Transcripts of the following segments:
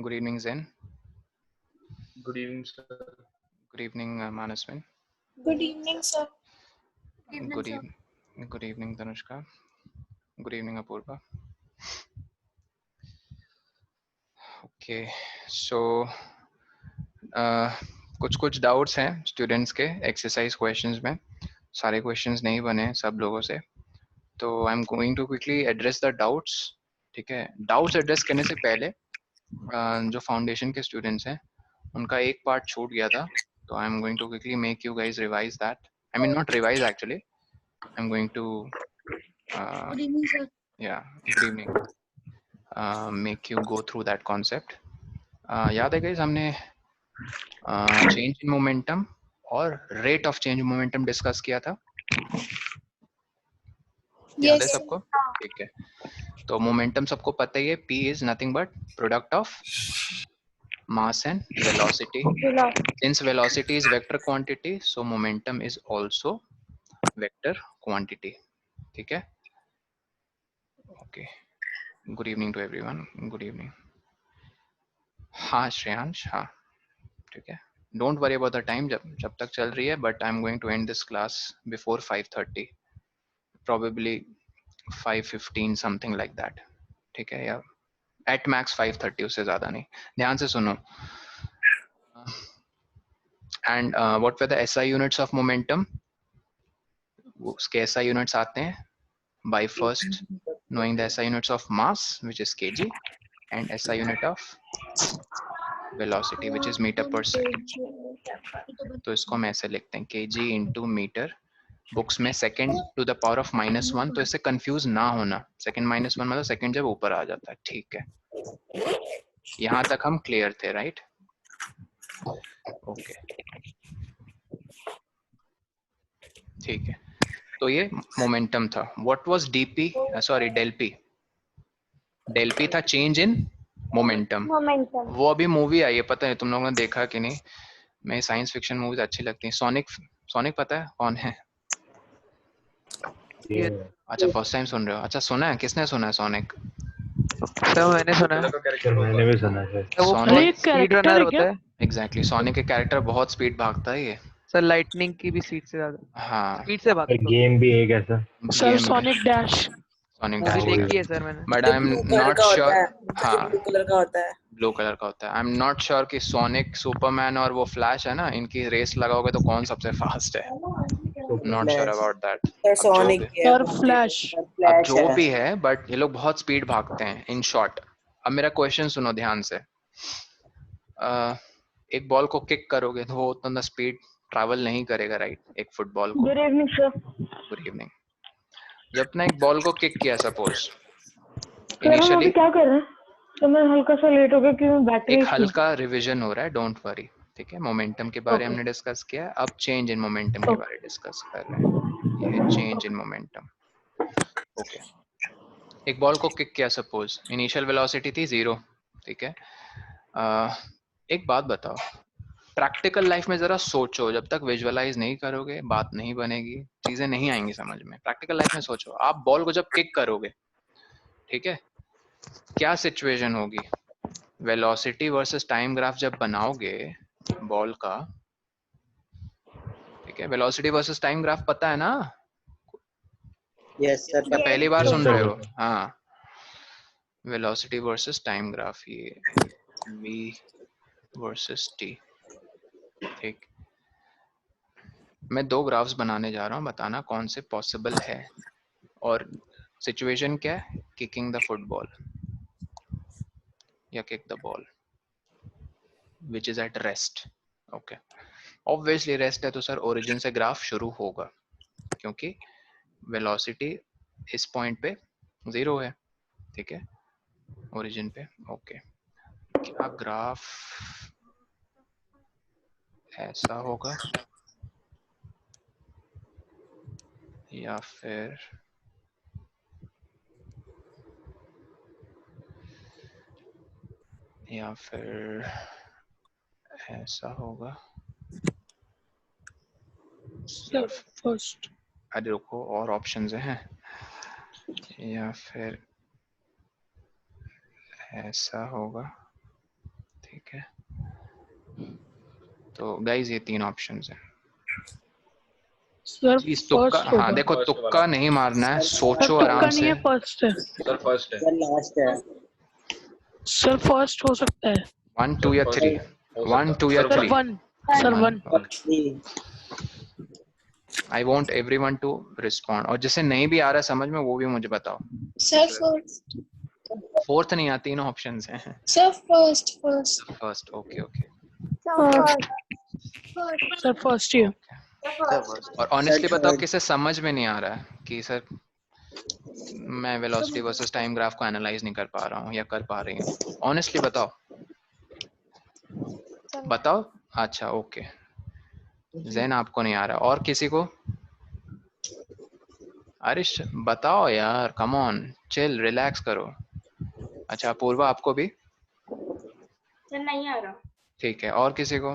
Good evening, Zen. Good evening, sir. Good evening, Manaswin. Good evening, sir. Good evening. Good evening, Tanushka. Good evening, Apurva. Okay, so कुछ doubts हैं students के exercise questions में. सारे questions नहीं बने सब लोगों से, तो I am going to quickly address the doubts. ठीक है, डाउट्स एड्रेस करने से पहले जो फाउंडेशन के स्टूडेंट्स हैं उनका एक पार्ट छूट गया था, तो I am going to quickly make you guys revise that. I mean not revise actually, I am going to Good evening, sir. Good evening, make you go through that concept. याद है guys हमने change in momentum और rate of change momentum discuss किया था. याद है Yes. सबको? ठीक है, तो मोमेंटम सबको पता ही है, P is nothing but product of mass and velocity. Since velocity is vector quantity, so momentum is also vector quantity. ठीक है, okay. Good evening to everyone. Good evening. हाँ श्रेयांश, हाँ ठीक है. Don't worry about the time जब तक चल रही है, but I'm going to end this class before 5:30, probably 5:15 something like that. ठीक है, या at max 5:30, उससे ज़्यादा नहीं. ध्यान से सुनो. And what were the SI units of momentum? उसके SI units आते हैं by first knowing the SI units of mass, which is kg, and SI unit of velocity, which is meter per second. तो इसको हम ऐसे लिखते हैं kg into meter. Books में second to the power of -1, तो इससे कंफ्यूज ना होना. सेकेंड -1 मतलब सेकेंड जब ऊपर आ जाता है. ठीक है, यहाँ तक हम क्लियर थे, राइट? ओके, ठीक है. तो ये मोमेंटम था. What was D P, sorry del P. Del P था चेंज इन मोमेंटम. वो अभी मूवी आई है, पता है तुम लोगों ने देखा कि नहीं? मैं साइंस फिक्शन मूवीज अच्छी लगती हैं. सोनिक, सोनिक पता है कौन है? अच्छा फर्स्ट टाइम सुन रहे हो. अच्छा सुना है, किसने सुना है सोनिक? तो मैंने सुना है. मैंने भी सुना है. वो सोनिक स्पीड रनर होता है. एग्जैक्टली, सोनिक के कैरेक्टर बहुत स्पीड भागता है ये. सर लाइटनिंग की भी स्पीड से ज्यादा. हाँ, स्पीड से भागता है. गेम भी एक ऐसा. Sir, Sonic Dash. Sonic movie dash, देखी है सर मैंने. But I am not sure. हाँ, ब्लू कलर का होता है. ब्लू कलर का होता है. आई एम नॉट श्योर कि सोनिक, सुपरमैन और वो फ्लैश है ना, इनकी रेस लगाओगे तो कौन सबसे फास्ट है. Not sure about that. Sonic. Sir, Flash. अब जो भी है, बट ये लोग बहुत स्पीड भागते हैं इन शॉर्ट. अब मेरा क्वेश्चन सुनो ध्यान से. एक बॉल को किक करोगे तो वो उतना स्पीड ट्रैवल नहीं करेगा, राइट? एक फुटबॉल को. Good evening, sir. Good evening. जब ना एक बॉल को किक किया, सपोज सर हम इनिशियली अभी क्या कर रहे हैं? तो मैं हल्का सा लेट हो गया क्योंकि बैटरी एक हल्का रिवीजन हो रहा है, डोंट वरी. ठीक है, मोमेंटम के बारे Okay. हमने डिस्कस किया. अब चेंज इन मोमेंटम के बारे डिस्कस कर रहे हैं. ये है चेंज इन मोमेंटम. ओके, एक बॉल को किक किया, सपोज इनिशियल वेलोसिटी थी 0. ठीक है, एक बात बताओ, प्रैक्टिकल लाइफ में जरा सोचो. जब तक विजुअलाइज नहीं करोगे बात नहीं बनेगी, चीजें नहीं आएंगी समझ में. प्रैक्टिकल लाइफ में सोचो, आप बॉल को जब किक करोगे, ठीक है, क्या सिचुएशन होगी? वेलोसिटी वर्सेस टाइम ग्राफ जब बनाओगे बॉल का, ठीक है, वेलोसिटी वर्सेस टाइम ग्राफ पता है ना? Yes, sir. या पहली बार सुन Yes, रहे sir. हो? हाँ, वेलोसिटी वर्सेस टाइम ग्राफ, ये v वर्सेस t. ठीक, मैं 2 ग्राफ्स बनाने जा रहा हूँ, बताना कौन से पॉसिबल है. और सिचुएशन क्या है? किकिंग द फुटबॉल या kick the ball which is at rest. Okay, obviously rest है तो सर ओरिजिन से ग्राफ शुरू होगा, क्योंकि वेलोसिटी इस पॉइंट पे 0 है. ठीक है, ओरिजिन पे. ओके, क्या ग्राफ ऐसा होगा या फिर ऐसा होगा? Sir, first. अरे रुको, और ऑप्शंस हैं. या फिर ऐसा होगा तो गाइस ये 3 ऑप्शंस हैं। सर प्लीज तुक्का, फर्स्ट हाँ होगा। देखो First तुक्का वाला। नहीं मारना है, सर सोचो तुक्का आराम नहीं से। है, फर्स्ट है। सर फर्स्ट है। सर लास्ट है। सर फर्स्ट हो सकता है। 1 2 या First 3, हो 1 सकता 2 है। या sir sir 3। One. Sir one. Three. I want everyone to respond, और जिसे नहीं भी आ रहा है समझ में वो भी मुझे बताओ। Sir first. फोर्थ नहीं आती, तीनों ऑप्शंस हैं। Sir first first. First, okay okay sir first ही है। और ऑनेस्टली बताओ किसे समझ में नहीं आ रहा है कि सर मैं वेलोसिटी वर्सेस टाइम ग्राफ को एनालाइज नहीं कर पा रहा हूँ या कर पा रही हूँ? ऑनेस्टली बताओ, बताओ। अच्छा ओके, जैन आपको नहीं आ रहा, और किसी को? अरिश बताओ यार, कम ऑन, चिल, रिलैक्स करो। अच्छा पूर्वा आपको भी सर नहीं आ रहा। ठीक है, और किसी को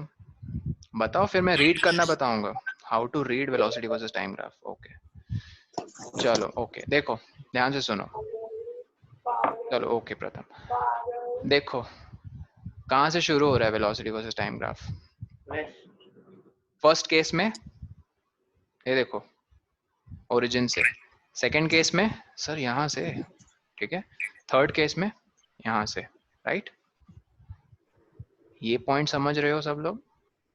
बताओ, फिर मैं रीड करना बताऊंगा, how to read velocity versus time graph. Okay चलो, ओके देखो ध्यान से सुनो। चलो ओके, प्रथम देखो कहाँ से शुरू हो रहा है velocity versus time graph. First case में ये देखो ओरिजिन से, सेकंड केस में सर यहाँ से, ठीक है, थर्ड केस में यहाँ से, राइट। ये पॉइंट समझ रहे हो सब लोग,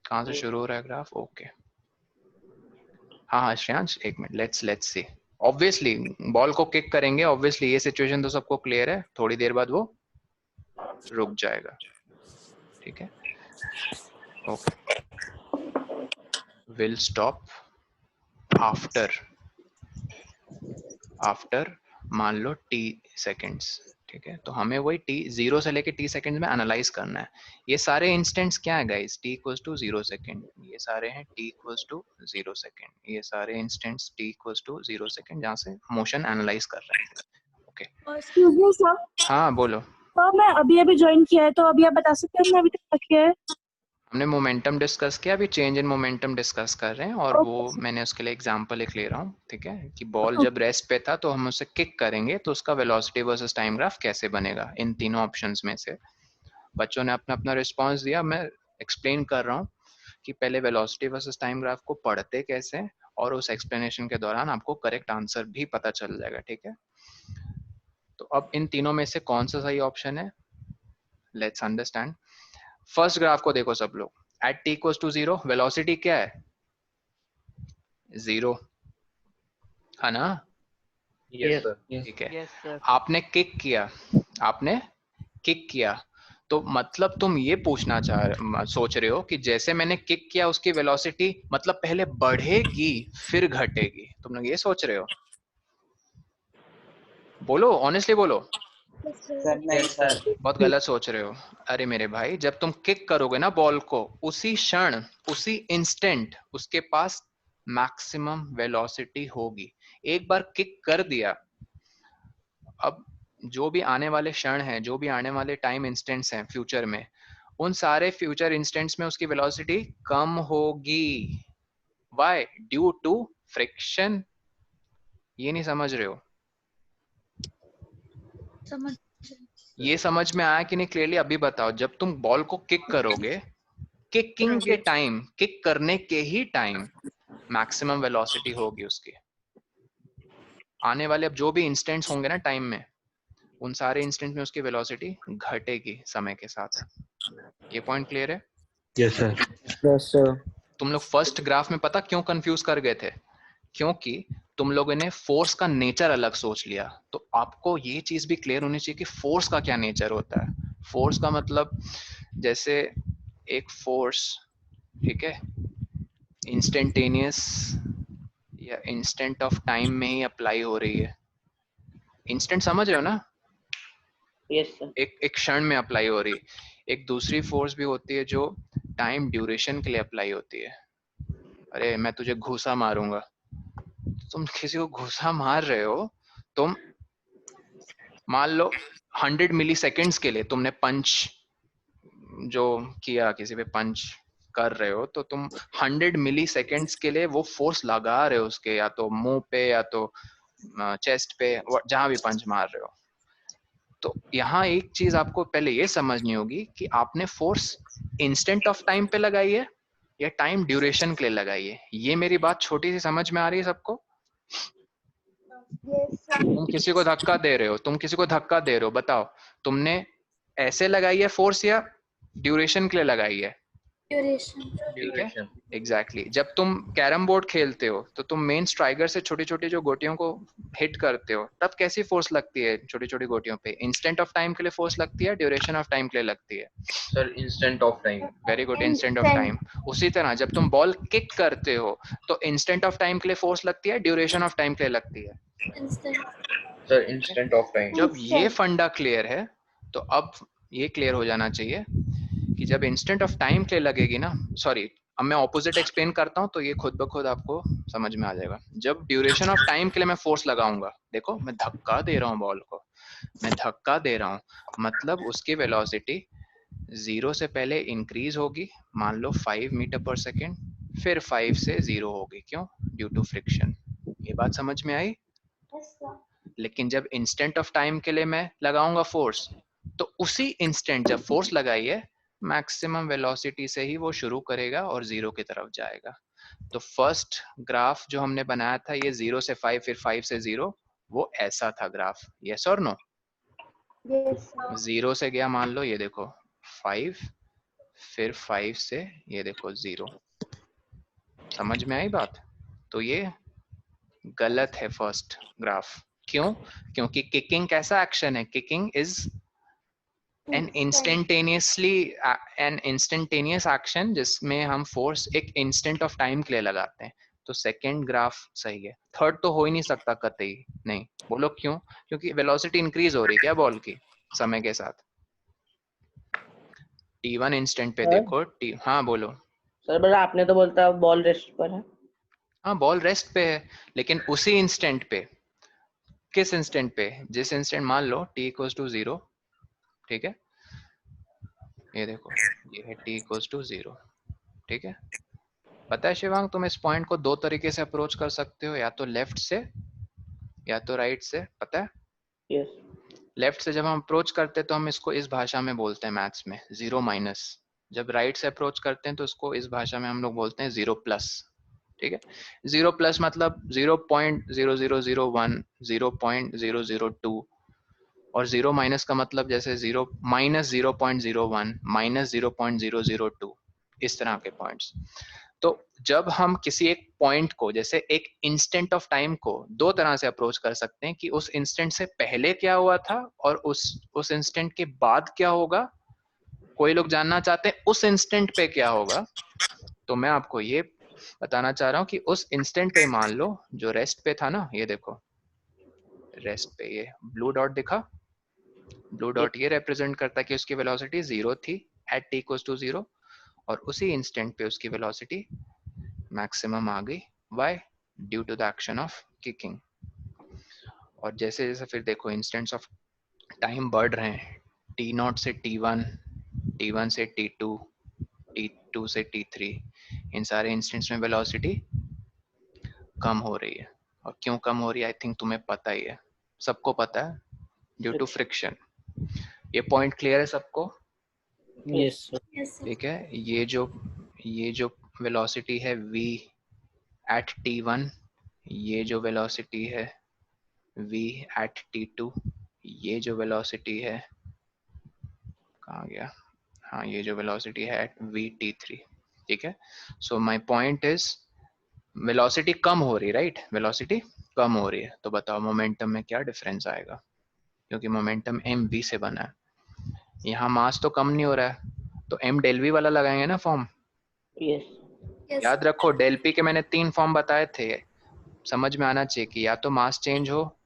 कहाँ से शुरू हो रहा है ग्राफ? ओके हाँ हाँ श्रेयांश एक minute, let's see. Obviously ball को किक करेंगे, ऑब्वियसली ये सिचुएशन तो सबको क्लियर है, थोड़ी देर बाद वो रुक जाएगा, ठीक है। ओके, विल स्टॉप आफ्टर मान लो t सेकेंड्स, ठीक है। तो हमें वही t 0 से लेके t सेकेंड में एनालाइज करना है। ये सारे इंस्टेंट्स क्या है guys? t equals to 0 second, ये सारे हैं t इक्वल्स टू 0 सेकेंड, ये सारे instants t equals to 0 second जहाँ से मोशन एनालाइज कर रहे हैं। Okay excuse me sir. हाँ बोलो। सर मैं अभी ज्वाइन किया है, तो अभी आप बता सकते हैं मैं अभी तक क्या किया है? हमने मोमेंटम डिस्कस किया, अभी चेंज इन मोमेंटम डिस्कस कर रहे हैं, और वो मैंने उसके लिए एग्जांपल एक ले रहा हूँ, ठीक है, कि बॉल जब रेस्ट पे था तो हम उसे किक करेंगे तो उसका वेलोसिटी वर्सेस टाइम ग्राफ कैसे बनेगा इन तीनों ऑप्शंस में से। बच्चों ने अपना अपना रिस्पॉन्स दिया, मैं एक्सप्लेन कर रहा हूँ कि पहले वेलोसिटी वर्सेस टाइम ग्राफ को पढ़ते कैसे, और उस एक्सप्लेनेशन के दौरान आपको करेक्ट आंसर भी पता चल जाएगा, ठीक है। तो अब इन तीनों में से कौन सा सही ऑप्शन है, लेट्स अंडरस्टैंड। फर्स्ट ग्राफ को देखो सब लोग, at t equals to 0 velocity क्या है? 0 है ना? Yes sir. ठीक है। Yes sir. आपने किक किया तो मतलब तुम ये पूछना सोच रहे हो कि जैसे मैंने किक किया उसकी वेलोसिटी मतलब पहले बढ़ेगी फिर घटेगी, तुम लोग ये सोच रहे हो? बोलो ऑनेस्टली बोलो। सर नहीं सर। बहुत गलत सोच रहे हो। अरे मेरे भाई, जब तुम किक करोगे ना बॉल को, उसी क्षण उसी इंस्टेंट उसके पास मैक्सिमम वेलोसिटी होगी। एक बार किक कर दिया, अब जो भी आने वाले क्षण हैं, जो भी आने वाले टाइम इंस्टेंट्स हैं फ्यूचर में, उन सारे फ्यूचर इंस्टेंट्स में उसकी वेलोसिटी कम होगी। व्हाई? Due to friction. ये नहीं समझ रहे हो? ये समझ में आया कि नहीं क्लियरली? अभी बताओ, जब तुम बॉल को किक करोगे, किकिंग के टाइम, किक करने के ही टाइम मैक्सिमम वेलोसिटी होगी उसकी। आने वाले अब जो भी इंस्टेंट्स होंगे ना टाइम में, उन सारे इंस्टेंट में उसकी वेलोसिटी घटेगी समय के साथ। ये पॉइंट क्लियर है? Yes sir. Yes sir. तुम लोग फर्स्ट ग्राफ में पता क्यों कंफ्यूज कर गए थे? क्योंकि तुम लोगों ने फोर्स का नेचर अलग सोच लिया। तो आपको ये चीज भी क्लियर होनी चाहिए कि फोर्स का क्या नेचर होता है। फोर्स का मतलब जैसे एक फोर्स, ठीक है, इंस्टेंटेनियस या इंस्टेंट ऑफ टाइम में ही अप्लाई हो रही है। इंस्टेंट समझ रहे हो ना? Yes sir. एक क्षण में अप्लाई हो रही है। एक दूसरी फोर्स भी होती है जो टाइम ड्यूरेशन के लिए अप्लाई होती है। अरे मैं तुझे घूसा मारूंगा, तुम किसी को घूसा मार रहे हो, तुम मान लो 100 मिली सेकेंड्स के लिए तुमने पंच जो किया, किसी पे पंच कर रहे हो, तो तुम 100 मिली सेकेंड्स के लिए वो फोर्स लगा रहे हो उसके, या तो मुंह पे या तो चेस्ट पे, जहां भी पंच मार रहे हो। तो यहाँ एक चीज आपको पहले ये समझनी होगी कि आपने फोर्स इंस्टेंट ऑफ टाइम पे लगाई है ये टाइम ड्यूरेशन के लिए लगाइए। ये मेरी बात छोटी सी समझ में आ रही है सबको? तुम किसी को धक्का दे रहे हो, तुम किसी को धक्का दे रहे हो, बताओ तुमने ऐसे लगाई है फोर्स या ड्यूरेशन के लिए लगाई है? ड्यूरेशन। ठीक है, एग्जैक्टली। जब तुम कैरम बोर्ड खेलते हो तो तुम मेन स्ट्राइकर से छोटी छोटी जो गोटियों को हिट करते हो, तब कैसी फोर्स लगती है छोटी छोटी गोटियों पे? इंस्टेंट ऑफ टाइम के लिए फोर्स लगती है, ड्यूरेशन ऑफ टाइम के लिए लगती है? Sir instant of time. Very good, instant of time. उसी तरह जब तुम बॉल किक करते हो तो इंस्टेंट ऑफ टाइम के लिए फोर्स लगती है, ड्यूरेशन ऑफ टाइम के लिए लगती है? Sir instant of time. जब ये फंडा क्लियर है तो अब ये क्लियर हो जाना चाहिए कि जब इंस्टेंट ऑफ टाइम के लिए लगेगी ना, सॉरी अब मैं ऑपोजिट एक्सप्लेन करता हूँ तो ये खुद ब खुद आपको समझ में आ जाएगा। जब ड्यूरेशन ऑफ टाइम के लिए मैं फोर्स लगाऊंगा, देखो मैं धक्का दे रहा हूँ बॉल को, मैं धक्का दे रहा हूँ, मतलब उसकी वेलोसिटी 0 से पहले इंक्रीज होगी, मान लो 5 मीटर पर सेकेंड, फिर 5 से 0 होगी। क्यों? Due to friction. ये बात समझ में आई? लेकिन जब इंस्टेंट ऑफ टाइम के लिए मैं लगाऊंगा फोर्स, तो उसी इंस्टेंट जब फोर्स लगाई है, मैक्सिमम वेलोसिटी से ही वो शुरू करेगा और 0 की तरफ जाएगा। तो फर्स्ट ग्राफ जो हमने बनाया था, ये 0 से 5 फिर 5 से 0, वो ऐसा था ग्राफ। यस और नो? 0 से गया, मान लो ये देखो 5, फिर 5 से ये देखो 0। समझ में आई बात? तो ये गलत है फर्स्ट ग्राफ। क्यों? क्योंकि किकिंग कैसा एक्शन है? Kicking is an instantaneous action जिसमें हम फोर्स एक इंस्टेंट ऑफ टाइम के लिए लगाते हैं। तो सेकेंड ग्राफ सही है, थर्ड तो हो ही नहीं सकता कतई नहीं। बोलो क्यों? क्योंकि वेलोसिटी इंक्रीज हो रही है क्या बॉल की समय के साथ? t1 इंस्टेंट पे सर? देखो हाँ बोलो। सर बड़ा आपने तो बोलता बॉल रेस्ट पर है। हाँ बॉल रेस्ट पे है, लेकिन उसी इंस्टेंट पे, किस इंस्टेंट पे? जिस इंस्टेंट मान लो t इक्वल्स टू 0, ठीक है, ये देखो ये है t इक्वल्स टू 0, ठीक है। पता है शिवांग, तुम इस पॉइंट को दो तरीके से अप्रोच कर सकते हो, या तो लेफ्ट से या तो राइट से। पता है? यस। लेफ्ट से जब हम अप्रोच करते हैं तो हम इसको इस भाषा में बोलते हैं मैथ्स में 0 माइनस। जब राइट से अप्रोच करते हैं तो इसको इस भाषा में हम लोग बोलते हैं 0 प्लस। ठीक है, 0 प्लस मतलब 0.0001, 0.002, और 0 माइनस का मतलब जैसे 0 माइनस 0.01, माइनस 0.002, इस तरह के पॉइंट्स। तो जब हम किसी एक पॉइंट को, जैसे एक इंस्टेंट ऑफ टाइम को, दो तरह से अप्रोच कर सकते हैं कि उस इंस्टेंट से पहले क्या हुआ था और उस इंस्टेंट के बाद क्या होगा। कोई लोग जानना चाहते हैं उस इंस्टेंट पे क्या होगा, तो मैं आपको ये बताना चाह रहा हूँ कि उस इंस्टेंट पे मान लो जो रेस्ट पे था ना, ये देखो रेस्ट पे ये ब्लू डॉट दिखा, ब्लू डॉट ये रिप्रेजेंट करता है कि उसकी वेलोसिटी 0 थी एट t इक्वल्स टू 0, और उसी इंस्टेंट पे उसकी वेलोसिटी मैक्सिमम आ गई। Why? Due to the action of kicking. और जैसे जैसे फिर देखो इंस्टेंट्स ऑफ टाइम बढ़ रहे हैं, t0 से t1, t1 से t2, t2 से t3, इन सारे इंस्टेंट्स में वेलोसिटी कम हो रही है। और क्यों कम हो रही है? आई थिंक तुम्हें पता ही है, सबको पता है, ड्यू टू फ्रिक्शन। ये पॉइंट क्लियर है सबको? Yes sir. ठीक है, ये जो वेलोसिटी है v एट t1, ये जो वेलोसिटी है v एट t2, ये जो वेलोसिटी है, कहाँ गया, हाँ ये जो वेलोसिटी है एट v t3। ठीक है, so my point is velocity कम हो रही, राइट? वेलोसिटी कम हो रही है, तो बताओ मोमेंटम में क्या डिफरेंस आएगा? क्योंकि मोमेंटम mv से बना है, यहाँ मास तो कम नहीं हो रहा है, तो m del v वाला लगाएंगे ना फॉर्म। यस। याद रखो del p के मैंने 3 फॉर्म बताए थे, समझ में आना चाहिए कि या तो मास चेंज हो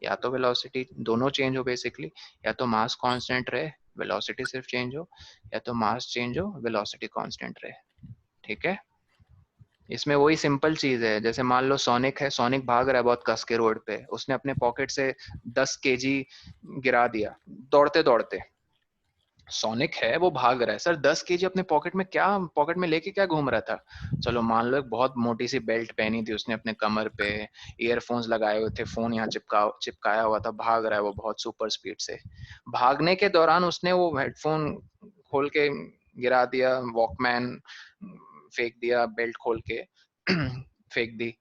या तो वेलोसिटी, दोनों चेंज हो बेसिकली, या तो मास कांस्टेंट रहे वेलोसिटी सिर्फ चेंज हो, या तो मास चेंज हो वेलोसिटी कांस्टेंट रहे। ठीक है, इसमें वही सिंपल चीज है, जैसे मान लो सोनिक है, सोनिक भाग रहा है बहुत कस के रोड पे, उसने अपने पॉकेट से 10 kg गिरा दिया दौड़ते दौड़ते। सोनिक है, वो भाग रहा है, सर 10 kg अपने पॉकेट में लेके क्या घूम रहा था? चलो मान लो एक बहुत मोटी सी बेल्ट पहनी थी उसने अपने कमर पे, ईयरफोन्स लगाए हुए थे, फोन यहाँ चिपकाया हुआ था, भाग रहा है वो बहुत सुपर स्पीड से। भागने के दौरान उसने वो हेडफोन खोल के गिरा दिया, वॉकमैन, फेंक दिया, बेल्ट खोल के फेंक दी,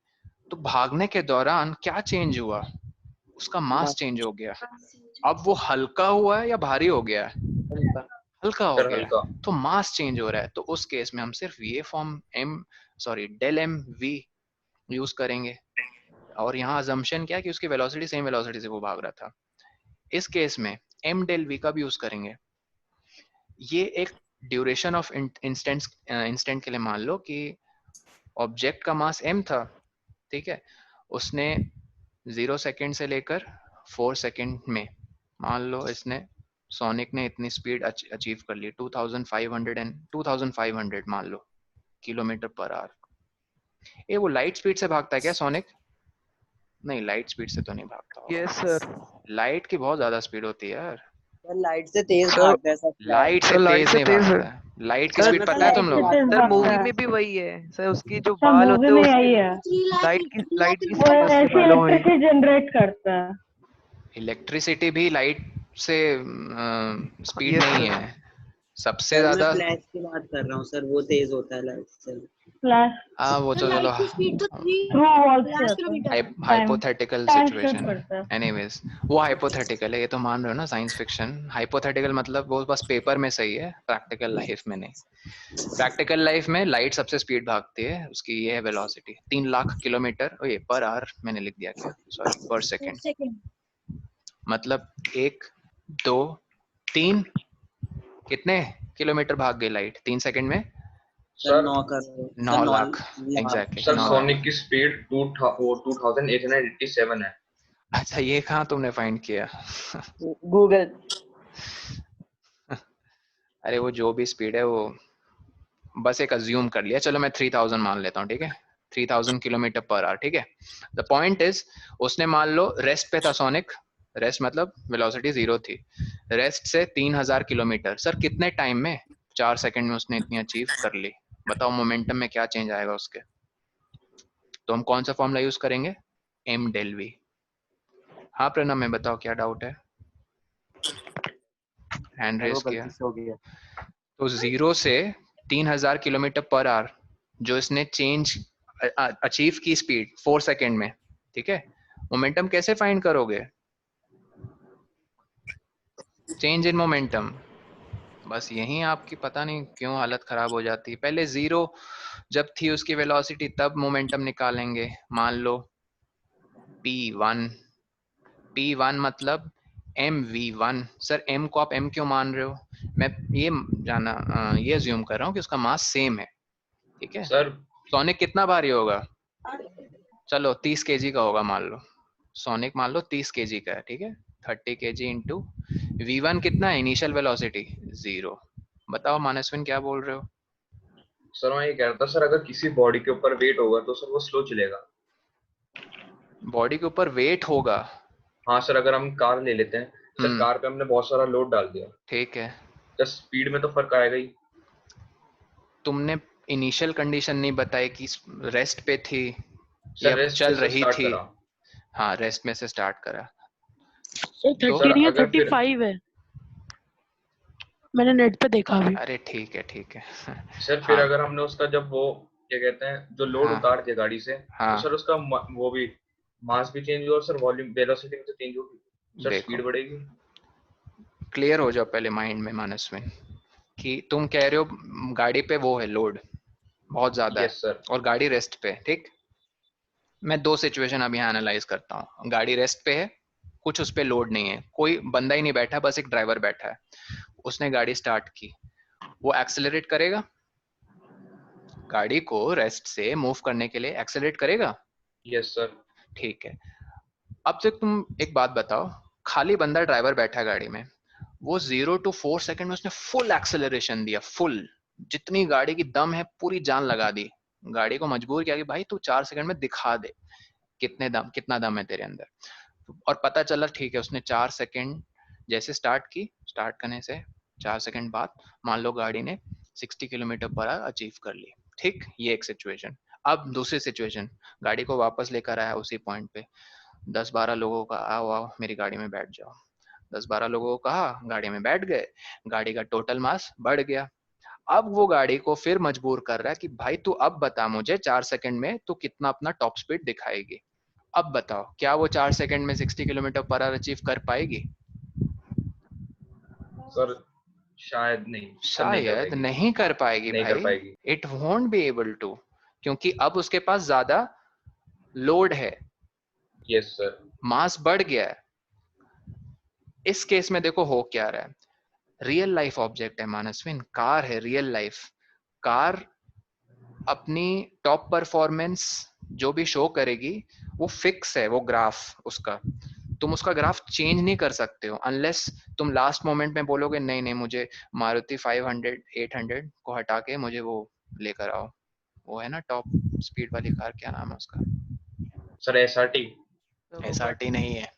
तो भागने के दौरान क्या चेंज हुआ? उसका मास चेंज हो गया। अब वो हल्का हुआ है या भारी हो गया है? हल्का। हल्का हो सर गया हल्का। है, तो मास चेंज हो रहा है। तो उस केस में हम सिर्फ ये form del M V use करेंगे। और यहाँ अजम्पशन क्या है कि उसकी वेलोसिटी सेम वेलोसिटी से वो भाग रहा था। इस केस में एम डेल वी का भी यूज करेंगे। ये एक ड्यूरेशन ऑफ इंस्टेंट के लिए मान लो कि ऑब्जेक्ट का मास m था, ठीक है, उसने 0 सेकंड से लेकर 4 सेकंड में, मान लो इसने सोनिक ने इतनी स्पीड अचीव कर ली 2500 मान लो किलोमीटर पर आवर। ये वो लाइट स्पीड से भागता है क्या सोनिक? नहीं, लाइट स्पीड से तो नहीं भागता होगा। Yes sir. लाइट की बहुत ज्यादा स्पीड होती है यार। लाइट से तेज सर, भागता है सर। लाइट से सर, लाइट तेज से नहीं तेज है। भागता है। लाइट की सर, स्पीड पता है तुम लोग? सर मूवी में भी वही है सर, उसकी जो सब बाल मूवी होते में हैं यही है, लाइट की वो स्पीड उसके ऐसे बालों में। इलेक्ट्रिसिटी जनरेट करता है। इलेक्ट्रिसिटी भी लाइट से स्पीड यस नहीं सर। है सबसे सर मैं ज्यादा। फ्लैश की बात कर रहा हूँ सर, वो तेज होता है लाइट से। फ्लैश हाँ वो तो चलो थ्रू वॉल से होता है। हाइपोथेटिकल टाइम सिचुएशन स्टेप है। करता है। एनीवेज वो हाइपोथेटिकल है, ये तो मान रहे हो ना साइंस फिक्शन। हाइपोथेटिकल मतलब वो बस पेपर में सही है, प्रैक्टिकल लाइफ में नहीं। प्रैक्टिकल लाइफ में लाइट सबसे स्पीड भागती है, उसकी ये है वेलोसिटी 3 लाख किलोमीटर ये पर आवर, मैंने लिख दिया क्या, सॉरी, पर सेकेंड। मतलब 1 2 3 कितने किलोमीटर भाग गई लाइट 3 सेकंड में? Sir sir 9 crore. 9 lakh. Exactly sir 9 lakh. Sonic की स्पीड 2887 है। अच्छा, ये कहाँ तुमने फाइंड किया? गूगल। अरे वो जो भी स्पीड है वो बस एक अज्यूम कर लिया। चलो मैं 3000 मान लेता हूँ, ठीक है, 3000 किलोमीटर पर आवर, ठीक है। द पॉइंट इज उसने मान लो रेस्ट पे था सोनिक, रेस्ट मतलब वेलोसिटी 0 थी, रेस्ट से 3000 किलोमीटर। सर कितने टाइम में? 4 सेकंड में उसने इतनी अचीव कर ली। बताओ मोमेंटम में क्या चेंज आएगा उसके? तो हम कौन सा फॉर्मूला यूज करेंगे? M del V. हाँ प्रणव में बताओ क्या डाउट है? हैंड रेस किया। तो 0 से 3000 किलोमीटर पर आवर जो इसने चेंज अचीव की स्पीड 4 सेकंड में, ठीक है, मोमेंटम कैसे फाइंड करोगे? Change in momentum. बस यही आपकी पता नहीं क्यों हालत खराब हो जाती है। पहले 0 जब थी उसकी वेलोसिटी तब मोमेंटम निकालेंगे। मान लो p1, p1 मतलब mv1। सर m को आप m क्यों मान रहे हो? मैं ये ये अज्यूम कर रहा हूँ कि उसका मास सेम है, ठीक है। सर सोनिक कितना भारी होगा? चलो 30 केजी का होगा मान लो। सोनिक मान लो 30 केजी का है, ठीक है, 30 केजी इंटू v1 कितना है इनिशियल वेलोसिटी? 0। बताओ मानसविन क्या बोल रहे हो? सर मैं ये कह रहा था सर, अगर किसी बॉडी के ऊपर वेट होगा तो सर वो स्लो चलेगा। बॉडी के ऊपर वेट होगा? हाँ सर, अगर हम कार ले लेते हैं सर, कार पे हमने बहुत सारा लोड डाल दिया, ठीक है, तो स्पीड में तो फर्क आएगा ही। तुमने इनिशियल कंडीशन नहीं बताई कि रेस्ट पे थी या सर रेस्ट चल से रही स्टार्ट थी। करा। हाँ रेस्ट में से स्टार्ट करा। सर तो 30 नहीं है, अगर फिर 35 है, मैंने नेट पे देखा अभी। अरे ठीक है ठीक है। सर फिर हाँ अगर हमने उसका जब वो क्या कहते हैं जो लोड हाँ उतार दिया गाड़ी से, तो हाँ। सर उसका वो भी मास भी चेंज हुआ और सर वॉल्यूम वेलोसिटी भी तो चेंज होगी, सर देखो स्पीड बढ़ेगी। क्लियर हो जाओ पहले माइंड में मानसविन कि तुम कह रहे हो गाड़ी पे वो है लोड बहुत ज्यादा है यस सर। और गाड़ी रेस्ट पे, ठीक। मैं 2 सिचुएशन अभी यहाँ एनालाइज करता हूँ। गाड़ी रेस्ट पे है, कुछ उस पे लोड नहीं है, कोई बंदा ही नहीं बैठा, बस एक ड्राइवर बैठा है। उसने गाड़ी स्टार्ट की, वो एक्सेलरेट करेगा? गाड़ी को रेस्ट से मूव करने के लिए एक्सेलरेट करेगा? Yes sir. ठीक है। अब तक तुम एक बात बताओ, खाली बंदा ड्राइवर बैठा है गाड़ी में, वो 0 to 4 सेकंड में उसने फुल एक्सेलरेशन दिया, फुल, जितनी गाड़ी की दम है पूरी जान लगा दी, गाड़ी को मजबूर किया कि भाई तू 4 सेकंड में दिखा दे कितना दम है तेरे अंदर। और पता चला ठीक है उसने 4 सेकंड जैसे स्टार्ट की, स्टार्ट करने से 4 सेकंड बाद मान लो गाड़ी ने 60 किलोमीटर पर आवर अचीव कर ली, ठीक। ये एक सिचुएशन। अब दूसरी सिचुएशन, गाड़ी को वापस लेकर आया उसी पॉइंट पे, 10-12 लोगों का आओ आओ मेरी गाड़ी में बैठ जाओ, 10-12 लोगों को कहा, गाड़ी में बैठ गए, गाड़ी का टोटल मास बढ़ गया। अब वो गाड़ी को फिर मजबूर कर रहा है कि भाई तू अब बता मुझे 4 सेकंड में तू कितना अपना टॉप स्पीड दिखाएगी। अब बताओ क्या वो 4 सेकंड में 60 किलोमीटर पर आवर अचीव कर पाएगी? सर शायद नहीं, कर नहीं कर शायद पाएगी, नहीं कर पाएगी नहीं कर भाई। पाएगी। It won't be able to, क्योंकि अब उसके पास ज्यादा लोड है, यस सर। मास बढ़ गया है। इस केस में देखो हो क्या रहा है, रियल लाइफ ऑब्जेक्ट है मानसविन, कार है, रियल लाइफ कार अपनी टॉप परफॉर्मेंस जो भी शो करेगी वो फिक्स है, वो ग्राफ उसका, तुम उसका ग्राफ चेंज नहीं कर सकते हो अनलेस तुम लास्ट मोमेंट में बोलोगे नहीं नहीं मुझे मारुति 500 800 को हटा के मुझे वो लेकर आओ, वो है ना टॉप स्पीड वाली कार, क्या नाम है उसका? सर एसआरटी, एसआरटी नहीं है,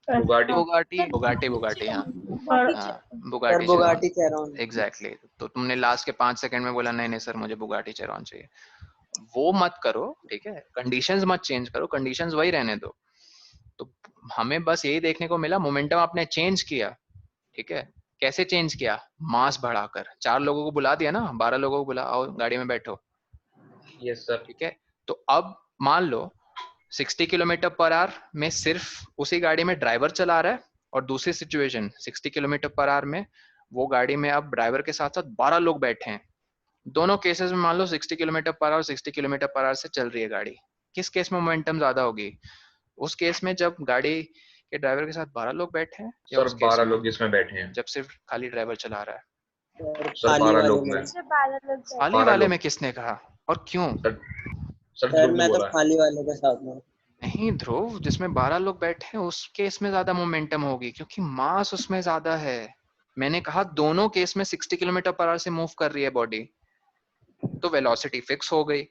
बुगाटी, बुगाटी। बुगाटी, बुगाटी हाँ सर बुगाटी बुगाटी चेरॉन। एग्जैक्टली। तो तुमने लास्ट के 5 सेकंड में बोला नहीं नहीं सर मुझे बुगाटी चेरॉन चाहिए, वो मत करो, ठीक है? कंडीशंस मत चेंज करो, कंडीशंस वही रहने दो। तो हमें बस यही देखने को मिला, मोमेंटम आपने चेंज किया, ठीक है? कैसे चेंज किया? मास बढ़ाकर 4 लोगों को बुला दिया ना, 12 लोगों को बुला, आओ गाड़ी में बैठो, यस सर। ठीक है? तो अब मान लो 60 किलोमीटर पर आवर में सिर्फ उसी गाड़ी में ड्राइवर चला रहा है, और दूसरी सिचुएशन 60 किलोमीटर पर आवर में वो गाड़ी में अब ड्राइवर के साथ साथ 12 लोग बैठे हैं। दोनों केसेस में मान लो 60 kilometre per hour 60 kilometre per hour से चल रही है गाड़ी, किस केस में मोमेंटम ज्यादा होगी? उस केस में जब गाड़ी के ड्राइवर के साथ 12 लोग बैठे हैं, या सर उस केस 12 में लोग जिसमें बैठे हैं। जब सिर्फ खाली ड्राइवर चला रहा है? सर खाली 12 वाले लोग में। में। खाली 12 वाले लोग। में किसने कहा और क्यों? सर सर ध्रुव मैं तो बोला है। खाली वाले के साथ में। नहीं ध्रुव, जिसमें 12 लोग बैठे हैं उस केस में ज्यादा मोमेंटम होगी, क्योंकि मास उसमें ज्यादा है। मैंने कहा दोनों केस में 60 किलोमीटर पर आवर से मूव कर रही है बॉडी, तो वेलोसिटी फिक्स हो गई।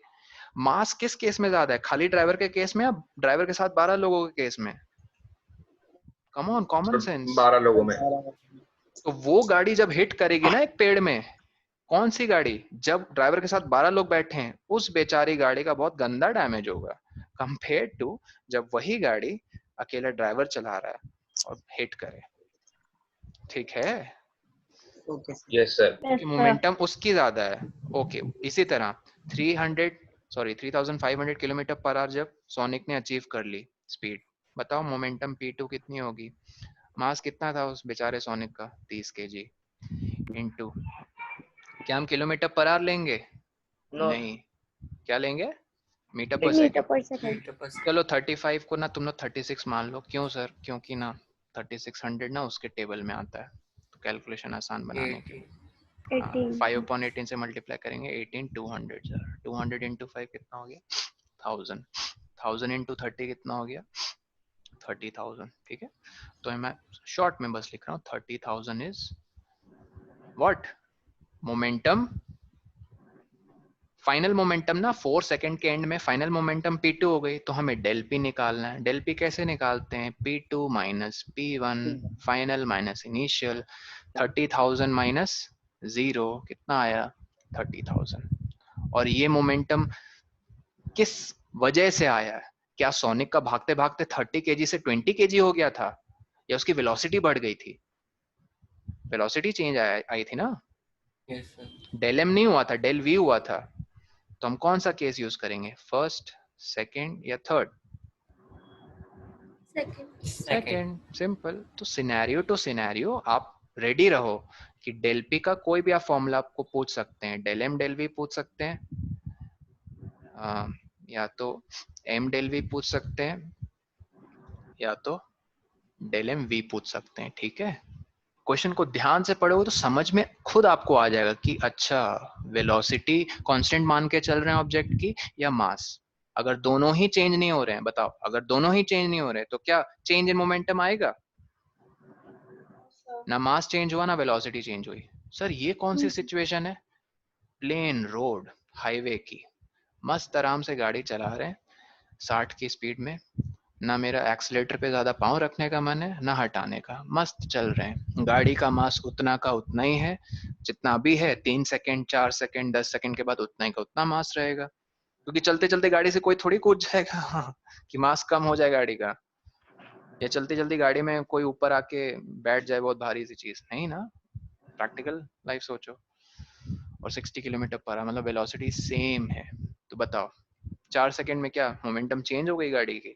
मास किस केस में ज्यादा है, खाली ड्राइवर के केस में या ड्राइवर के साथ 12 लोगों के केस में? Come on, common sir sense. 12 लोगों में। तो वो गाड़ी जब हिट करेगी ना एक पेड़ में, कौन सी गाड़ी? जब ड्राइवर के साथ 12 लोग बैठे हैं, उस बेचारी गाड़ी का बहुत गंदा डैमेज होगा कंपेयर टू जब वही गाड़ी अकेला ड्राइवर चला रहा है और हिट करे, ठीक है? Okay yes sir. क्योंकि मोमेंटम उसकी ज्यादा है। ओके, इसी तरह 3500 किलोमीटर पर आवर जब सोनिक ने अचीव कर ली स्पीड, बताओ मोमेंटम P2 कितनी होगी? मास कितना था उस बेचारे सोनिक का? 30 kg इनटू, क्या हम किलोमीटर पर आवर लेंगे? नहीं, क्या लेंगे? Metre per second. चलो 35 को ना तुम लोग 36 मान लो, क्यों सर? क्योंकि ना 3600 ना उसके टेबल में आता है, तो कैलकुलेशन आसान बनाने के लिए 5/18 से मल्टीप्लाई करेंगे, 18 200 सर, 200 इंटू 5 कितना हो गया? 1000, 1000 इंटू 30 कितना हो गया? 30,000, ठीक है? तो मैं शॉर्ट में बस लिख रहा हूँ 30,000 is what? Momentum, final momentum ना 4 सेकंड के एंड में फाइनल मोमेंटम P2 हो गई, तो हमें डेल P निकालना है। डेल P कैसे निकालते हैं? P2 minus P1 final minus initial, 30,000 minus 0 कितना आया? 30,000। और ये मोमेंटम किस वजह से आया है? क्या सोनिक का भागते भागते 30 kg से 20 kg हो गया था, या उसकी वेलोसिटी बढ़ गई थी? वेलोसिटी चेंज आई थी ना। डेल एम नहीं हुआ था, डेल वी हुआ था। तो हम कौन सा केस यूज करेंगे, फर्स्ट, सेकंड या थर्ड? Second, simple. तो सिनेरियो टू सिनेरियो आप रेडी रहो कि डेल पी का कोई भी आप फॉर्मूला आपको पूछ सकते हैं, डेल एम डेल वी पूछ सकते हैं, या तो एम डेल वी पूछ सकते हैं, या तो डेल एम वी पूछ सकते हैं, ठीक है? क्वेश्चन को ध्यान से पढ़ोगे तो समझ में खुद आपको आ जाएगा कि अच्छा वेलोसिटी कांस्टेंट मान के चल रहे हैं ऑब्जेक्ट की, या मास। अगर दोनों ही चेंज नहीं हो रहे हैं, बताओ, अगर दोनों ही चेंज नहीं हो रहे हैं तो क्या चेंज इन मोमेंटम आएगा? ना मास चेंज हुआ ना वेलोसिटी चेंज हुई। सर ये कौन सी सिचुएशन है? प्लेन रोड, हाईवे की, मस्त आराम से गाड़ी चला रहे हैं 60 की स्पीड में, ना मेरा एक्सीलेटर पे ज्यादा पाँव रखने का मन है ना हटाने का, मस्त चल रहे हैं। गाड़ी का मास उतना का उतना ही है जितना भी है, 3 सेकंड 4 सेकंड 10 सेकंड के बाद उतना ही का उतना मास रहेगा, क्योंकि चलते चलते गाड़ी से कोई थोड़ी कूद जाएगा कि मास कम हो जाए गाड़ी का, या चलती चलती गाड़ी में कोई ऊपर आके बैठ जाए बहुत भारी सी चीज, नहीं ना। प्रैक्टिकल लाइफ सोचो। और 60 किलोमीटर पर आवर, मतलब वेलोसिटी सेम है। तो बताओ 4 सेकंड में क्या मोमेंटम चेंज हो गई गाड़ी की?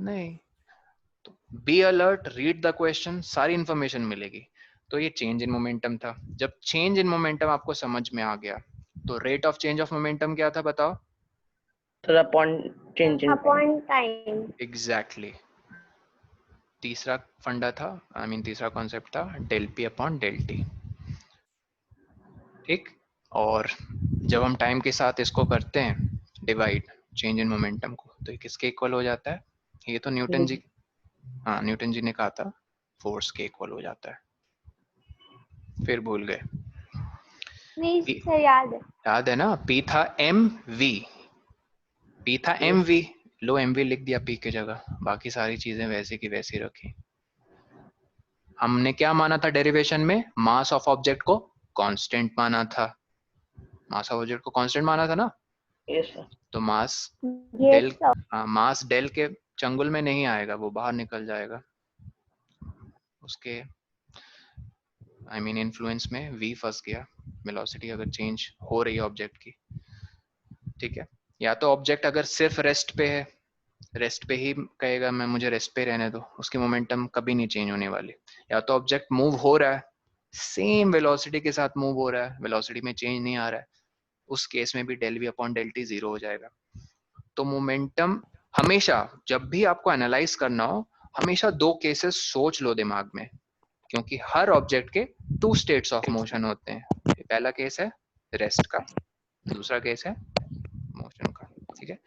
नहीं। तो be alert, read the question, सारी इंफॉर्मेशन मिलेगी। तो ये चेंज इन मोमेंटम था। जब चेंज इन मोमेंटम आपको समझ में आ गया तो rate of change of momentum क्या था बताओ? Sir upon change in Upon time. Exactly. तीसरा फंडा था, आई मीन तीसरा कॉन्सेप्ट था del P upon del T. ठीक। और जब हम टाइम के साथ इसको करते हैं डिवाइड चेंज इन मोमेंटम को, तो ये किसके इक्वल हो जाता है? ये तो न्यूटन जी, हाँ न्यूटन जी ने कहा था फोर्स के इक्वल हो जाता है। फिर भूल गए? नहीं P- सर याद है। याद है ना? P था एम वी, P था एम वी, लो एम वी लिख दिया P की जगह, बाकी सारी चीजें वैसे की वैसी रखी। हमने क्या माना था डेरिवेशन में? मास ऑफ ऑब्जेक्ट को कांस्टेंट माना था, मास ऑफ ऑब्जेक्ट को कांस्टेंट माना था ना? Yes sir. तो मास Yes डेल, sir. मास डेल के चंगुल में नहीं आएगा, वो बाहर निकल जाएगा उसके, आई मीन इन्फ्लुएंस में v फंस गया। वेलोसिटी अगर चेंज हो रही है ऑब्जेक्ट की, ठीक है, या तो ऑब्जेक्ट अगर सिर्फ रेस्ट पे है, रेस्ट पे ही कहेगा मैं मुझे रेस्ट पे रहने दो, उसकी मोमेंटम कभी नहीं चेंज होने वाली। या तो ऑब्जेक्ट मूव हो रहा है, सेम वेलोसिटी के साथ मूव हो रहा है, वेलोसिटी में चेंज नहीं आ रहा है, उस केस में भी del V upon del T zero हो जाएगा। तो मोमेंटम हमेशा जब भी आपको एनालाइज करना हो, हमेशा दो केसेस सोच लो दिमाग में, क्योंकि हर ऑब्जेक्ट के टू स्टेट्स ऑफ मोशन होते हैं। पहला केस है रेस्ट का, दूसरा केस है मोशन का, ठीक है।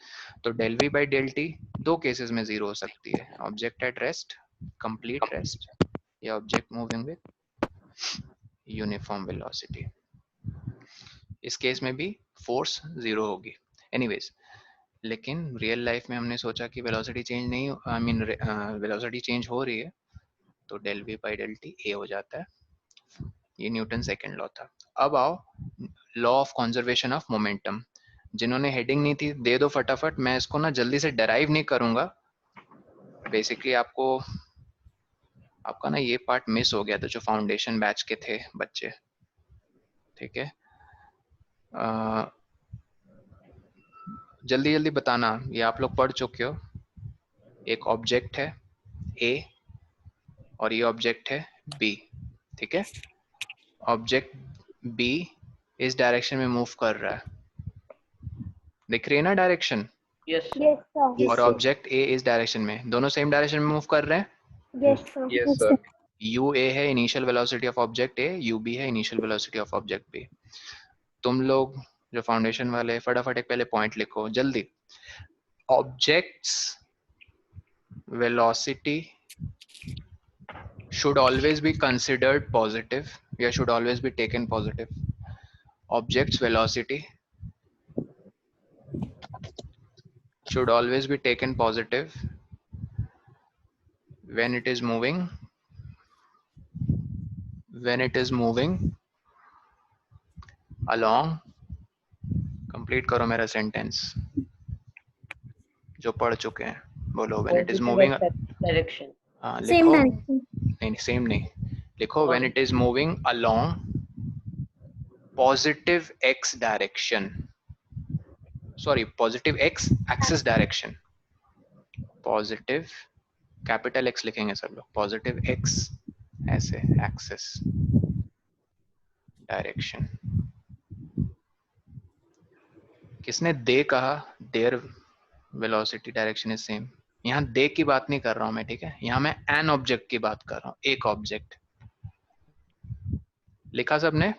तो del V by del T दो केसेस में जीरो हो सकती है, object at rest, complete rest, या object moving with uniform velocity. इस केस में भी फोर्स जीरो होगी। एनीवेज, लेकिन रियल लाइफ में हमने सोचा कि वेलोसिटी चेंज नहीं, आई मीन वेलोसिटी चेंज हो रही है, तो del V by del T A हो जाता है। ये न्यूटन सेकंड लॉ था। अब आओ law of conservation of momentum. जिन्होंने हेडिंग नहीं थी दे दो फटाफट, मैं इसको ना जल्दी से डराइव नहीं करूंगा। बेसिकली आपको, आपका ना ये पार्ट मिस हो गया था जो फाउंडेशन बैच के थे बच्चे, ठीक है। जल्दी जल्दी बताना, ये आप लोग पढ़ चुके हो। एक ऑब्जेक्ट है ए और ये ऑब्जेक्ट है बी, ठीक है। ऑब्जेक्ट बी इस डायरेक्शन में मूव कर रहा है, दिख रही है ना डायरेक्शन? Yes Yes sir. और ऑब्जेक्ट ए इस डायरेक्शन में, दोनों सेम डायरेक्शन में मूव कर रहे हैं। Yes sir. Yes sir. U A है initial velocity of object A, U B है initial velocity of object B. तुम लोग जो फाउंडेशन वाले फटाफट एक पहले पॉइंट लिखो जल्दी। Objects velocity should always be considered positive, या should always be taken positive. Object's velocity should always be taken positive when it is moving, when it is moving along, complete करो मेरा sentence जो पढ़ चुके हैं, बोलो when it is moving, direction. हाँ Same लिखो, direction. नहीं सेम नहीं, लिखो when it is moving along positive x direction, sorry positive x axis direction, positive capital X लिखेंगे सब लोग, पॉजिटिव X ऐसे एक्सिस डायरेक्शन। किसने दे कहा? There velocity direction is same. यहाँ दे की बात नहीं कर रहा हूं मैं, ठीक है, यहाँ मैं एन ऑब्जेक्ट की बात कर रहा हूँ, एक ऑब्जेक्ट। लिखा सबने?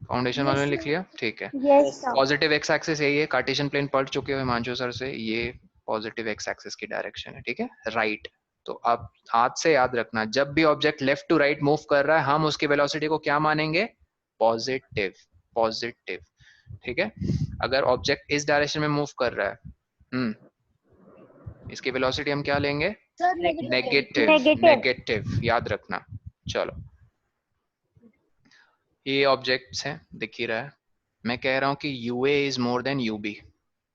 फाउंडेशन वालों ने लिख लिया, ठीक है। Yes sir. Positive x axis यही है, कार्टेशियन प्लेन पढ़ चुके हो हिमांशु सर से, ये पॉजिटिव एक्स एक्सिस की डायरेक्शन है, ठीक है, राइट। तो अब आज से याद रखना, जब भी object left to right move कर रहा है, हम उसकी वेलोसिटी को क्या मानेंगे? पॉजिटिव, पॉजिटिव, ठीक है। अगर ऑब्जेक्ट इस डायरेक्शन में मूव कर रहा है, इसकी वेलोसिटी हम क्या लेंगे? Sir, negative, Negative. नेगेटिव, याद रखना। चलो, ये ऑब्जेक्ट्स हैं, दिख ही रहा है। मैं कह रहा हूँ कि UA is more than UB।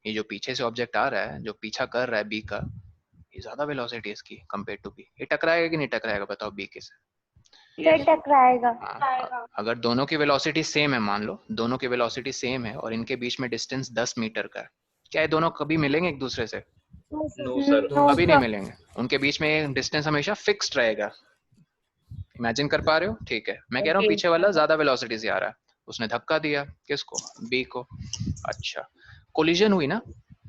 ये जो पीछे से ऑब्जेक्ट आ रहा है, जो पीछा कर रहा है B का, ये ज्यादा वेलोसिटी है इसकी कंपेयर टू B। ये टकराएगा कि नहीं टकराएगा बताओ B के से? फिर टकराएगा। अगर दोनों की वेलोसिटी सेम है, मान लो दोनों की वेलोसिटी सेम है और इनके बीच में डिस्टेंस 10 मीटर का है, क्या ये दोनों कभी मिलेंगे एक दूसरे से? No sir. कभी नहीं मिलेंगे। उनके बीच में डिस्टेंस हमेशा फिक्स्ड रहेगा। इमेजिन कर पा रहे हो? ठीक है, मैं कह रहा हूँ Okay. पीछे वाला ज्यादा वेलोसिटी से आ रहा है, उसने धक्का दिया किसको? बी को। अच्छा, कोलिजन हुई ना,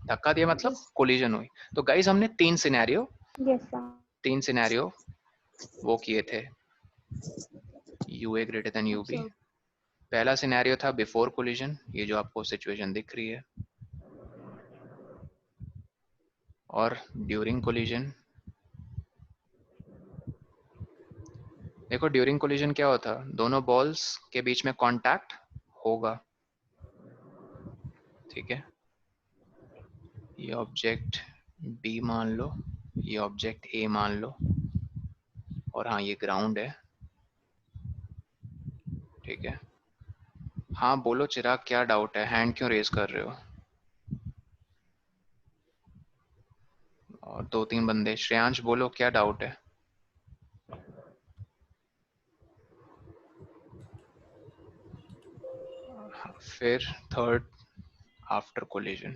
धक्का दिया मतलब कोलिजन हुई। तो गाइस हमने तीन सिनेरियो वो किए थे, यूए ग्रेटर देन यूबी। पहला सिनेरियो था बिफोर कोलिजन, ये जो आपको सिचुएशन दिख रही है, और ड्यूरिंग कोलिजन। देखो ड्यूरिंग कोलिजन क्या होता, दोनों बॉल्स के बीच में कांटेक्ट होगा, ठीक है। ये ऑब्जेक्ट बी मान लो, ये ऑब्जेक्ट ए मान लो, और हाँ ये ग्राउंड है, ठीक है। हाँ बोलो चिराग, क्या डाउट है? हैंड क्यों रेज कर रहे हो? और दो तीन बंदे, श्रेयांश बोलो क्या डाउट है? फिर थर्ड, आफ्टर कोलिजन,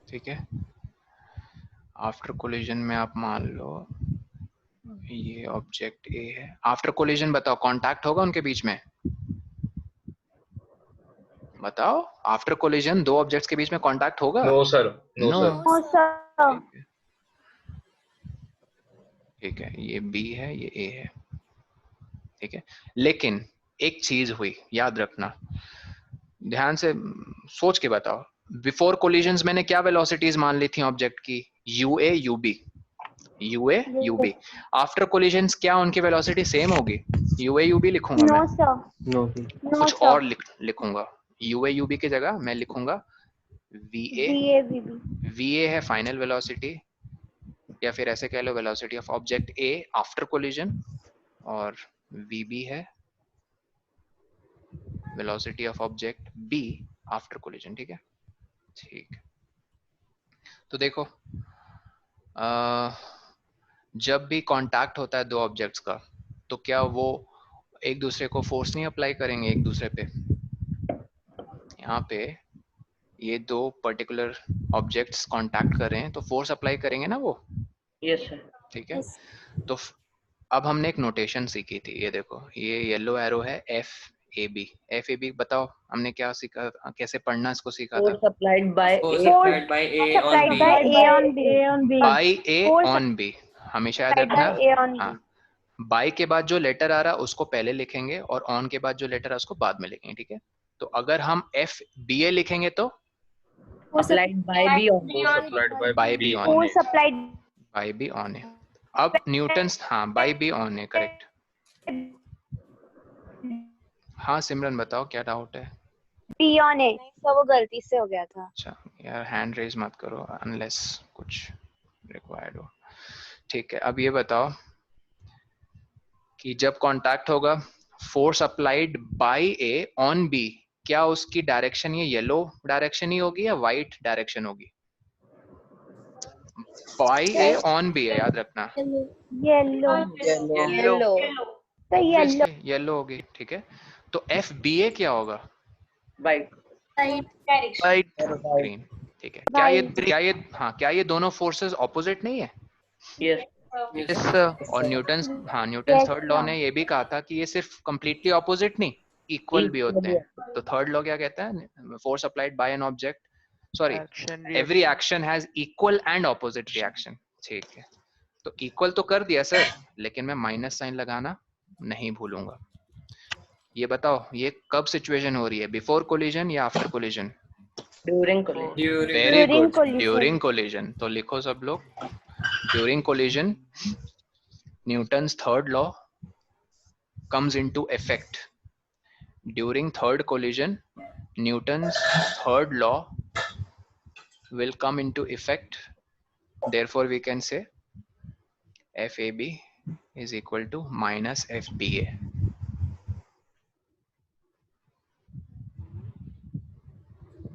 ठीक है। आफ्टर कोलिजन में आप मान लो ये ऑब्जेक्ट ए है, आफ्टर कोलिजन बताओ कांटेक्ट होगा उनके बीच में? बताओ, आफ्टर कोलिजन दो ऑब्जेक्ट्स के बीच में कांटेक्ट होगा? No sir. No no. Sir. ठीक है, ठीक है, ये बी है ये ए है, ठीक है। लेकिन एक चीज हुई, याद रखना, ध्यान से सोच के बताओ। बिफोर कोलिजन्स मैंने क्या वेलोसिटीज मान ली थी ऑब्जेक्ट की? U A U B, U A U B. After collisions क्या उनकी वेलोसिटी सेम होगी? यूए यूबी लिखूंगा मैं? No sir. कुछ और लिखूंगा। यूए यूबी की जगह मैं लिखूंगा वीए। वीए है फाइनल वेलोसिटी, या फिर ऐसे कह लो velocity of object A after collision, और वीबी है velocity of object B after collision, ठीक है। ठीक, तो देखो जब भी कांटेक्ट होता है दो ऑब्जेक्ट्स का, तो क्या वो एक दूसरे को फोर्स नहीं अप्लाई करेंगे एक दूसरे पे? यहाँ पे ये दो पर्टिकुलर ऑब्जेक्ट्स कांटेक्ट कर रहे हैं तो फोर्स अप्लाई करेंगे ना वो, Yes, sir. ठीक है। तो अब हमने एक नोटेशन सीखी थी, ये देखो ये येलो एरो है F A B. F A B बताओ हमने क्या सीखा, कैसे पढ़ना इसको सीखा था? Force applied by Force A. applied by A on B. By A on B, हमेशा याद रखना। हाँ, बाई के बाद जो लेटर आ रहा है उसको पहले लिखेंगे और ऑन के बाद जो लेटर है उसको बाद में लिखेंगे, ठीक है। तो अगर हम एफ बी ए लिखेंगे तो Applied by B on. Force applied by by B B on, by be on है। अब न्यूटन्स, हाँ बाई बी ऑन है, करेक्ट। हाँ सिमरन बताओ क्या डाउट है? सर वो गलती से हो गया था। अच्छा यार हैंड रेज मत करो अनलेस कुछ रिक्वायर्ड हो, ठीक है। अब ये बताओ कि जब कांटेक्ट होगा, force applied by A on B, क्या उसकी डायरेक्शन ये येलो डायरेक्शन ही होगी या वाइट डायरेक्शन होगी? बाय ए ऑन बी है, याद रखना। येलो। येलो होगी, ठीक है। तो एफ बी ए क्या होगा? White. वाइट। ग्रीन, ठीक है। क्या ये दोनों फोर्सेस ऑपोजिट नहीं है? Yes. Yes sir. और न्यूटन, हाँ न्यूटन थर्ड लॉ ने ये भी कहा था कि ये सिर्फ कंप्लीटली ऑपोजिट नहीं, इक्वल भी होते हैं। तो थर्ड लॉ क्या कहता है? Force applied bye an object, sorry, action every action has equal and opposite reaction, ठीक है। तो इक्वल तो कर दिया सर, लेकिन मैं माइनस साइन लगाना नहीं भूलूंगा। ये बताओ ये कब सिचुएशन हो रही है, बिफोर कोलिजन या after collision? During collision. During very good, during collision. तो लिखो सब लोग, during collision Newton's third law comes into effect. During third collision, Newton's third law will come into effect. Therefore, we can say FAB is equal to minus FBA.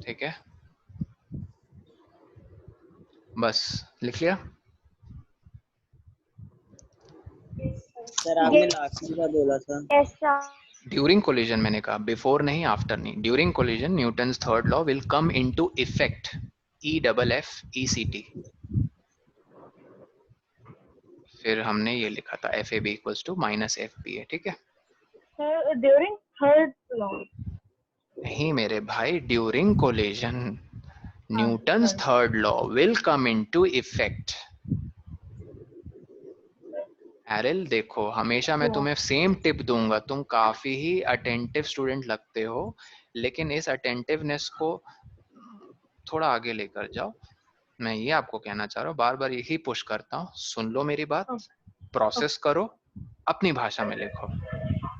ठीक है, बस लिख लिया। Sir आपने लास्ट में क्या बोला था? Yes, sir. ड्यूरिंग कोलिजन मैंने कहा, बिफोर नहीं, आफ्टर नहीं. During collision Newton's third law will come into effect. EFFECT. फिर हमने ये लिखा था FAB equals to minus FBA. ठीक है. ड्यूरिंग थर्ड लॉ नहीं मेरे भाई, during collision Newton's third law will come into effect. Aril देखो, हमेशा मैं तुम्हें सेम टिप दूंगा, तुम काफी ही अटेंटिव स्टूडेंट लगते हो, लेकिन इस अटेंटिवनेस को थोड़ा आगे लेकर जाओ. मैं ये आपको कहना चाह रहा हूँ, बार बार यही पुश करता हूँ. सुन लो मेरी बात, प्रोसेस करो, अपनी भाषा में लिखो.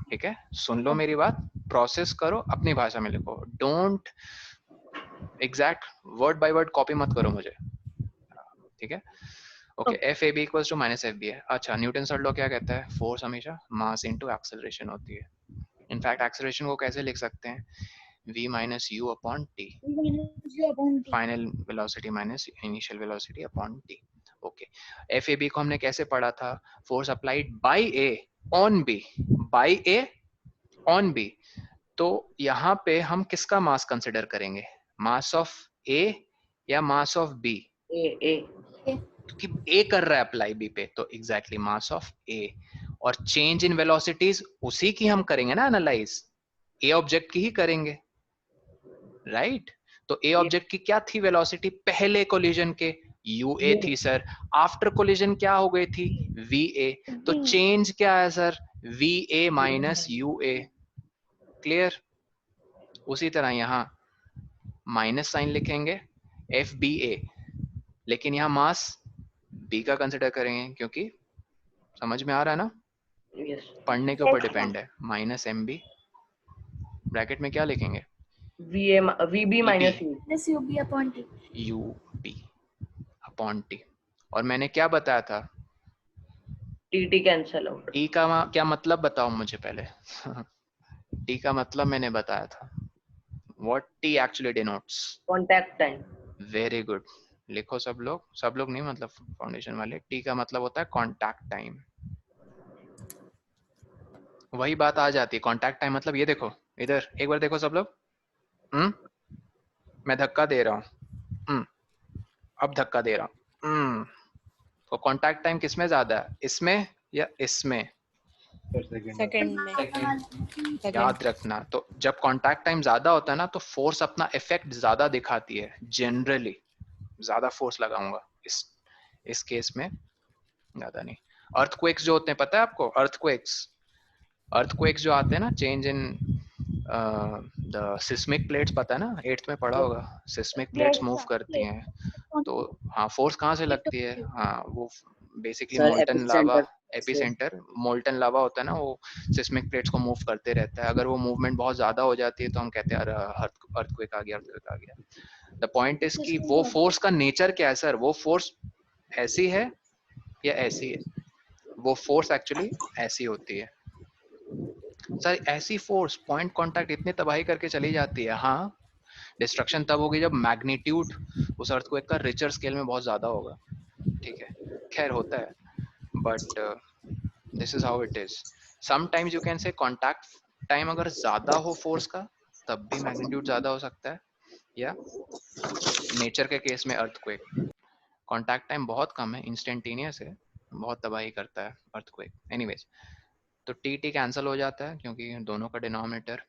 ठीक है, सुन लो मेरी बात, प्रोसेस करो, अपनी भाषा में लिखो. Don't exact word by word copy मत करो मुझे. ठीक है. Okay, FAB equals to minus FB है. अच्छा, न्यूटन थर्ड लॉ क्या कहता है? फोर्स हमेशा मास इनटू एक्सेलरेशन होती है. इनफैक्ट एक्सेलरेशन को कैसे लिख सकते हैं? V minus U upon T. Final velocity minus initial velocity upon T. Okay, FAB को हमने कैसे पढ़ा था? Force applied by A on B. By A on B. तो यहाँ पे हम किसका मास कंसिडर करेंगे? मास ऑफ A या मास ऑफ B? A. कि A कर रहा है अप्लाई B पे, तो एग्जैक्टली मास ऑफ A. और चेंज इन वेलोसिटीज उसी की हम करेंगे ना एनालाइज, A ऑब्जेक्ट की ही करेंगे, राइट? तो A ऑब्जेक्ट की क्या थी वेलोसिटी पहले कोलिजन के? UA थी सर. आफ्टर कोलिजन क्या हो गई थी? VA. तो चेंज क्या है sir? VA minus UA. Clear? उसी तरह यहाँ माइनस साइन लिखेंगे FBA, लेकिन यहाँ मास B का कंसिडर करेंगे, क्योंकि समझ में आ रहा है ना? Yes. पढ़ने के ऊपर डिपेंड है. माइनस MB ब्रैकेट में क्या लिखेंगे? VB minus U. UB upon T. UB upon T. और मैंने क्या बताया था? TT cancel out. T का क्या मतलब बताओ मुझे पहले. T का मतलब मैंने बताया था. What T actually denotes? Contact time. Very good. लिखो सब लोग नहीं, मतलब फाउंडेशन वाले. T का मतलब होता है कॉन्टैक्ट टाइम. वही बात आ जाती है. कॉन्टैक्ट टाइम मतलब ये देखो, इधर एक बार देखो सब लोग. मैं धक्का दे रहा हूँ, अब धक्का दे रहा हूँ. तो कॉन्टैक्ट टाइम किसमें ज्यादा है, इसमें या इसमें? सेकंड में. याद रखना. तो जब कॉन्टैक्ट टाइम ज्यादा होता है ना, तो फोर्स अपना इफेक्ट ज्यादा दिखाती है. जनरली ज्यादा फोर्स लगाऊंगा, इस केस में ज्यादा नहीं. अर्थक्वेक्स जो होते हैं पता है आपको? अर्थक्वेक्स जो आते हैं ना, change in the seismic plates, पता है ना? 8th में पढ़ा होगा. सिस्मिक प्लेट्स मूव करती हैं, तो हाँ, फोर्स कहाँ से लगती है? हाँ, वो बेसिकली मोल्टन लावा, एपिसेंटर मोल्टन लावा होता है ना, वो सिस्मिक प्लेट्स को मूव करते रहता है. अगर वो मूवमेंट बहुत ज्यादा हो जाती है तो हम कहते हैं अर्थक्वेक आ गया. द पॉइंट इज कि वो फोर्स का नेचर क्या है सर? वो फोर्स ऐसी है या ऐसी है? वो फोर्स एक्चुअली ऐसी होती है सर. ऐसी फोर्स पॉइंट कांटेक्ट इतनी तबाही करके चली जाती है. हाँ, डिस्ट्रक्शन तब होगी जब मैग्नीट्यूड उस अर्थक्वेक का रिचर स्केल में बहुत ज्यादा होगा. ठीक है, खैर होता है, but this is how it is. Sometimes you can say contact time अगर ज्यादा हो फोर्स का, तब भी मैग्नीट्यूड ज्यादा हो सकता है, या नेचर के केस में अर्थक्वेक कांटेक्ट टाइम बहुत कम है, इंस्टेंटेनियस है, बहुत तबाही करता है अर्थक्वेक. एनीवेज, तो टी कैंसिल हो जाता है क्योंकि दोनों का डिनोमिनेटर.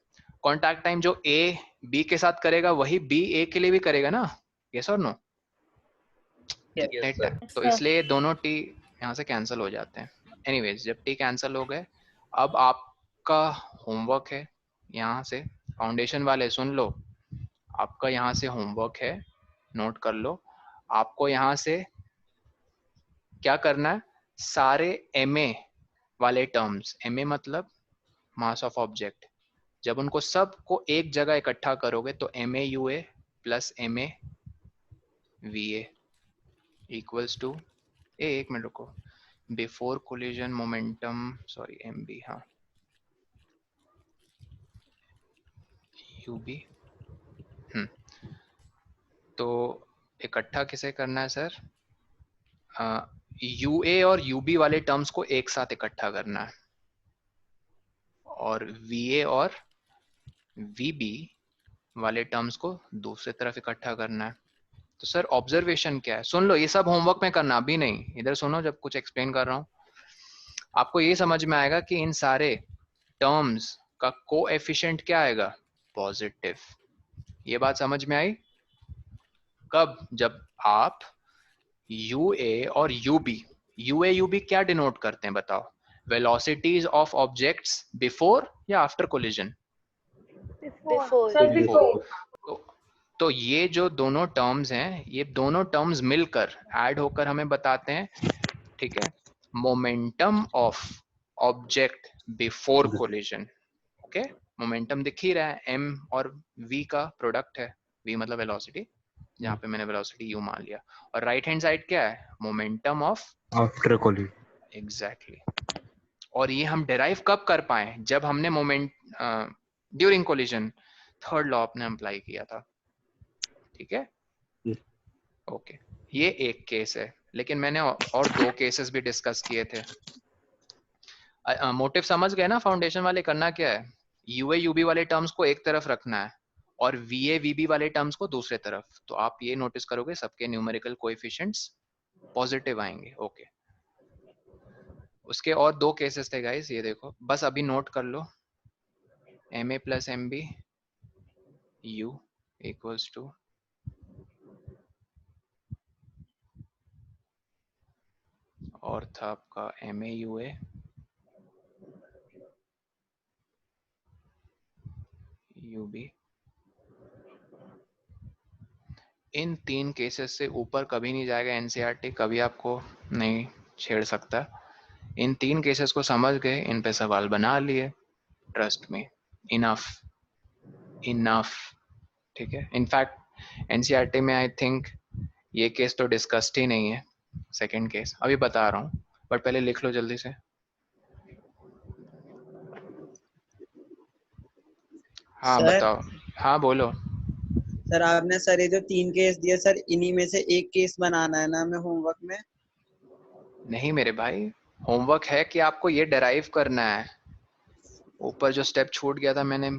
कांटेक्ट टाइम जो ए बी के साथ करेगा वही बी ए के लिए भी करेगा ना? यस और नो? तो इसलिए दोनों टी यहाँ से कैंसिल हो जाते हैं. एनीवेज, जब टी कैंसिल हो गए, अब आपका होमवर्क है यहाँ से. फाउंडेशन वाले सुन लो, आपका यहाँ से होमवर्क है, नोट कर लो. आपको यहाँ से क्या करना है? सारे MA वाले टर्म्स, MA मतलब मास ऑफ ऑब्जेक्ट, जब उनको सबको एक जगह इकट्ठा करोगे तो MA UA plus MA VA equals to, एक मिनट रुको, before collision momentum, sorry MB, हाँ, UB. तो इकट्ठा किसे करना है सर? UA और UB वाले टर्म्स को एक साथ इकट्ठा करना है. और VA और VB वाले टर्म्स को दूसरी तरफ इकट्ठा करना है। तो सर ऑब्जर्वेशन क्या है? सुन लो, ये सब होमवर्क में करना, अभी नहीं, इधर सुनो जब कुछ एक्सप्लेन कर रहा हूँ। आपको ये समझ में आएगा कि इन सारे टर्म्स का कोएफिशिएंट क्या आएगा? पॉजिटिव। ये बात समझ में आई? कब? जब आप UA और UB, UA UB क्या डिनोट करते हैं बताओ? वेलोसिटीज ऑफ ऑब्जेक्ट्स बिफोर या आफ्टर कोलिजन? बिफोर। तो ये जो दोनों टर्म्स हैं, ये दोनों टर्म्स मिलकर ऐड होकर हमें बताते हैं, ठीक है, momentum of object before collision. Okay, momentum दिख ही रहा है, m और v का प्रोडक्ट है, v मतलब वेलोसिटी, जहाँ पे मैंने वेलोसिटी u मान लिया, और राइट हैंड साइड क्या है? Momentum of after collision. Exactly. और ये हम डिराइव कब कर पाए? जब हमने moment during collision third law अपने अप्लाई किया था, ठीक है? ओके, ये एक केस है, लेकिन मैंने और दो केसेस भी डिस्कस किए थे। मोटिव समझ गए ना? फाउंडेशन वाले करना क्या है? UA UB वाले टर्म्स को एक तरफ रखना है और VA VB वाले टर्म्स को दूसरे तरफ। तो आप ये नोटिस करोगे सबके न्यूमेरिकल कोएफिशिएंट्स पॉजिटिव आएंगे। ओके, उसके और दो केसेस थे गाइस, ये देखो, बस अभी नोट कर लो। MA + MB U = और था आपका MA UA UB। इन तीन केसेस से ऊपर कभी नहीं जाएगा NCERT, कभी आपको नहीं छेड़ सकता। इन तीन केसेस को समझ गए, इन पे सवाल बना लिए, ट्रस्ट में, इनफ इनफ, ठीक है। इनफैक्ट NCERT में आई थिंक ये केस तो डिस्कस्ड ही नहीं है, सेकंड केस अभी बता रहा हूँ, बट पहले लिख लो जल्दी से। हाँ सर, बताओ, हाँ बोलो। सर आपने सर ये जो 3 केस दिए सर, इन्हीं में से एक केस बनाना है ना हमें होमवर्क में? नहीं मेरे भाई, होमवर्क है कि आपको ये डेराइव करना है। ऊपर जो स्टेप छूट गया था, मैंने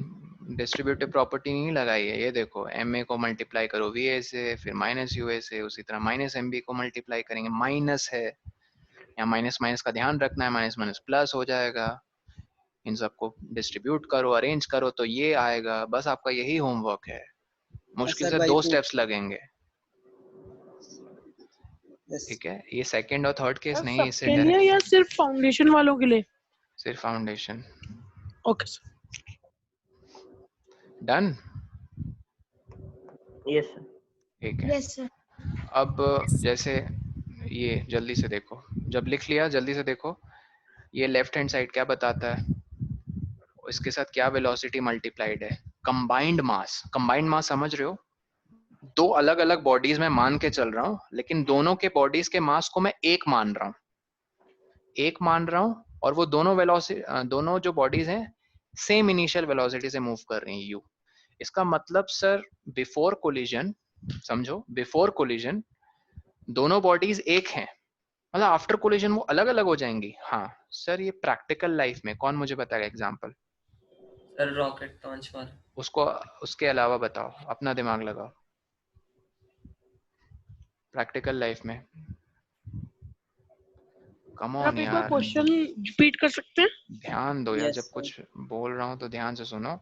डिस्ट्रीब्यूटिव प्रॉपर्टी नहीं लगाई है। ये देखो, MA को मल्टीप्लाई करो VA से, फिर -UA से, उसी तरह -MB को मल्टीप्लाई करेंगे, माइनस है, यहाँ माइनस माइनस का ध्यान रखना है, माइनस माइनस प्लस हो जाएगा। इन सबको डिस्ट्रीब्यूट करो, अरेंज करो, तो ये आएगा। बस आपका यही होमवर्क है, मुश्किल सर से भाई 2 स्टेप्स लगेंगे, यस। ठीक है। ये सेकंड और थर्ड केस नहीं, इससे सबके लिए या सिर्फ फाउंडेशन वालों के लिए? सिर्फ foundation. Okay sir. Done? Yes sir. ठीक है। Yes sir. अब जैसे ये जल्दी से देखो, जब लिख लिया जल्दी से देखो, ये लेफ्ट हैंड साइड क्या बताता है, इसके साथ क्या वेलोसिटी मल्टीप्लाइड है? कंबाइंड मास। कंबाइंड मास समझ रहे हो? दो अलग अलग बॉडीज में मान के चल रहा हूँ, लेकिन दोनों के बॉडीज के मास को मैं एक मान रहा हूँ, और वो दोनों वेलोसिटी, दोनों जो बॉडीज हैं सेम इनिशियल वेलोसिटी से मूव कर रही हैं u। इसका मतलब सर बिफोर कोलिजन, समझो, बिफोर कोलिजन दोनों बॉडीज एक हैं, मतलब आफ्टर कोलिजन वो अलग अलग हो जाएंगी। हाँ सर, ये प्रैक्टिकल लाइफ में कौन मुझे बताएगा एग्जांपल? सर रॉकेट लॉन्च वाला। उसको, उसके अलावा बताओ, अपना दिमाग लगाओ। प्रैक्टिकल लाइफ में कम ऑन आप एक बार यार, क्वेश्चन रिपीट कर सकते हैं? ध्यान दो यार, Yes, जब sir. कुछ बोल रहा हूँ तो ध्यान से सुनो।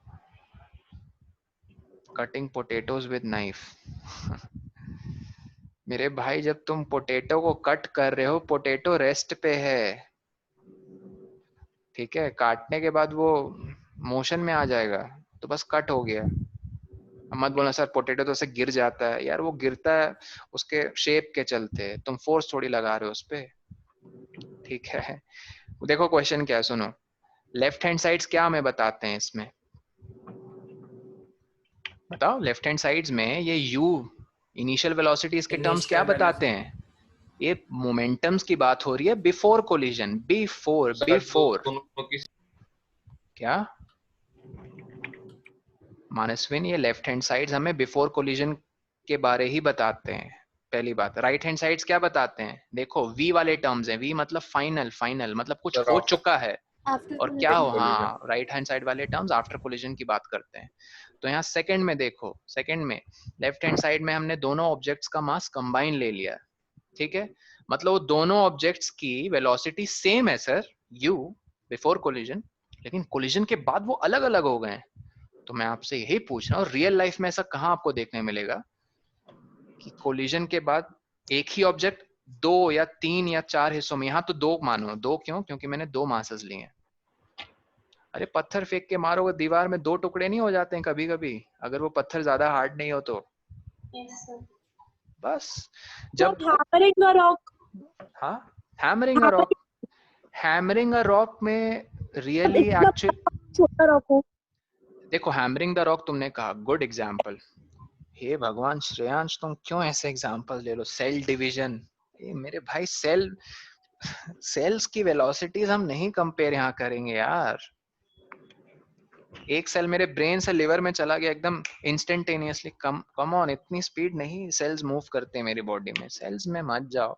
Cutting potatoes with knife. मेरे भाई, जब तुम पोटैटो को कट कर रहे हो, पोटैटो रेस्ट पे है, ठीक है, काटने के बाद वो मोशन में आ जाएगा, तो बस कट हो गया। मत बोलना सर पोटैटो तो ऐसे गिर जाता है, यार वो गिरता है उसके शेप के चलते, तुम फोर्स थोड़ी लगा रहे हो उस पे, ठीक है। देखो क्वेश्चन क्या है, सुनो। लेफ्ट हैंड साइड्स क्या हमें बताते हैं इसमें, बताओ। लेफ्ट हैंड साइड्स में ये u इनिशियल वेलोसिटीज के टर्म्स क्या बताते हैं? ये मोमेंटम्स की बात हो रही है बिफोर कोलिजन, बिफोर क्या मानसविन, ये लेफ्ट हैंड साइड्स हमें बिफोर कोलिजन के बारे ही बताते हैं, पहली बात। राइट हैंड साइड्स क्या बताते हैं? देखो v वाले टर्म्स हैं, v मतलब फाइनल, फाइनल मतलब कुछ हो चुका है, और क्या हो, हाँ राइट हैंड साइड वाले टर्म्स आफ्टर कोलिजन की बात करते हैं। तो यहाँ सेकंड में देखो, सेकंड में लेफ्ट हैंड साइड में हमने दोनों ऑब्जेक्ट्स का मास कंबाइन ले लिया, ठीक है, मतलब वो दोनों ऑब्जेक्ट्स की वेलोसिटी सेम है सर u बिफोर कोलिजन, लेकिन कोलिजन के बाद वो अलग अलग हो गए हैं। तो मैं आपसे यही पूछ रहा हूँ, रियल लाइफ में ऐसा कहाँ आपको देखने मिलेगा कि कोलिजन के बाद एक ही ऑब्जेक्ट 2 या 3 या 4 हिस्सों में, यहाँ तो 2 मानो, 2 क्यों, क्योंकि मैंने 2 मासेस लिए हैं। अरे पत्थर फेंक के मारोगे दीवार में 2 टुकड़े नहीं हो जाते हैं कभी कभी, अगर वो पत्थर ज्यादा हार्ड नहीं हो तो। बस जब हैमरिंग अ रॉक, हाँ hammering a rock, hammering a rock में रियली एक्चुअल, छोटा रॉक हो। देखो हैमरिंग द रॉक तुमने कहा, गुड एग्जांपल। हे भगवान श्रेयांश, तुम क्यों ऐसे एग्जांपल ले लो, सेल डिवीजन, मेरे भाई सेल्स की वेलोसिटीज हम नहीं कंपेयर यहाँ करेंगे यार। एक सेल मेरे ब्रेन से लिवर में चला गया एकदम इंस्टेंटेनियसली, कम ऑन, इतनी स्पीड नहीं सेल्स मूव करते मेरी बॉडी में, सेल्स में मत जाओ।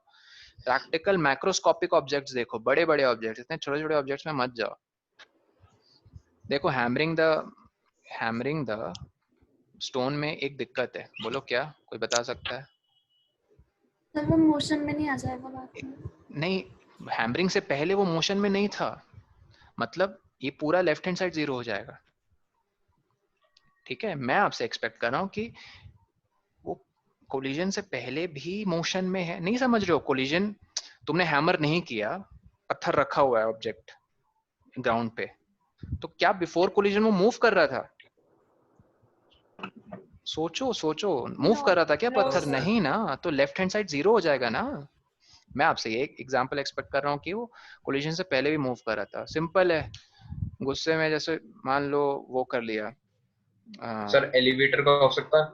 प्रैक्टिकल मैक्रोस्कोपिक ऑब्जेक्ट्स देखो, बड़े बड़े ऑब्जेक्ट्स, इतने छोटे छोटे ऑब्जेक्ट्स में मत जाओ। देखो हैमरिंग द स्टोन में एक दिक्कत है, बोलो क्या, कोई बता सकता है? सर वो मोशन में नहीं आ जाएगा बाद में। नहीं, हैमरिंग से पहले वो मोशन में नहीं था, मतलब ये पूरा लेफ्ट हैंड साइड 0 हो जाएगा, ठीक है। मैं आपसे एक्सपेक्ट कर रहा हूँ कि वो कोलिजन से पहले भी मोशन में है, नहीं समझ रहे हो, कोलिजन तुमने हैमर नहीं किया, पत्थर रखा हुआ है ऑब्जेक्ट ग्राउंड पे, तो क्या बिफोर कोलिजन वो मूव कर रहा था? सोचो सोचो, मूव कर रहा था क्या पत्थर? नहीं ना, तो लेफ्ट हैंड साइड 0 हो जाएगा ना। मैं आपसे ये एग्जांपल एक्सपेक्ट कर रहा हूँ कि वो कोलिजन से पहले भी मूव कर रहा था, सिंपल है। गुस्से में जैसे मान लो वो कर लिया, सर एलिवेटर का हो सकता है?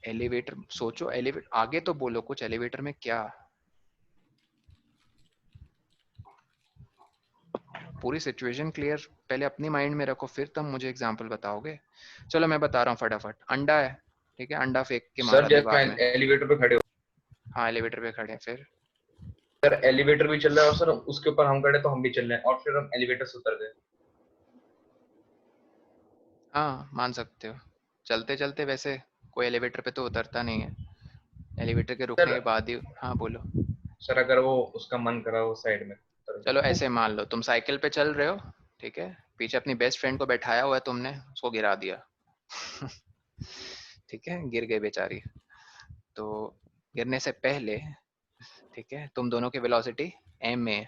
एलिवेटर, सोचो एलिवेटर, आगे तो बोलो कुछ, एलिवेटर में क्या, पूरी सिचुएशन क्लियर पहले अपनी माइंड में रखो, फिर तुम मुझे एग्जांपल बताओगे। चलो मैं बता रहा हूँ फटाफट, अंडा है, ठीक है, अंडा फेंक के मारा सर जैसे दीवार में, एलिवेटर पे खड़े हो, हाँ एलिवेटर पे खड़े हैं, फिर सर एलिवेटर भी चल रहा है और सर उसके ऊपर हम खड़े तो हम भी चल रहे हैं, और फिर हम एलिवेटर से उतर गए। हाँ मान सकते हो, चलते चलते वैसे कोई एलिवेटर पे तो उतरता नहीं है, एलिवेटर के रुकने के बाद ही, हाँ बोलो। सर अगर वो उसका मन करा वो साइड में उतर चलो ऐसे मान लो तुम साइकिल पे चल रहे हो, ठीक है, पीछे अपनी बेस्ट फ्रेंड को बैठाया हुआ है तुमने, उसको गिरा दिया ठीक है, गिर गई बेचारी। तो गिरने से पहले, ठीक है, तुम दोनों की velocity ma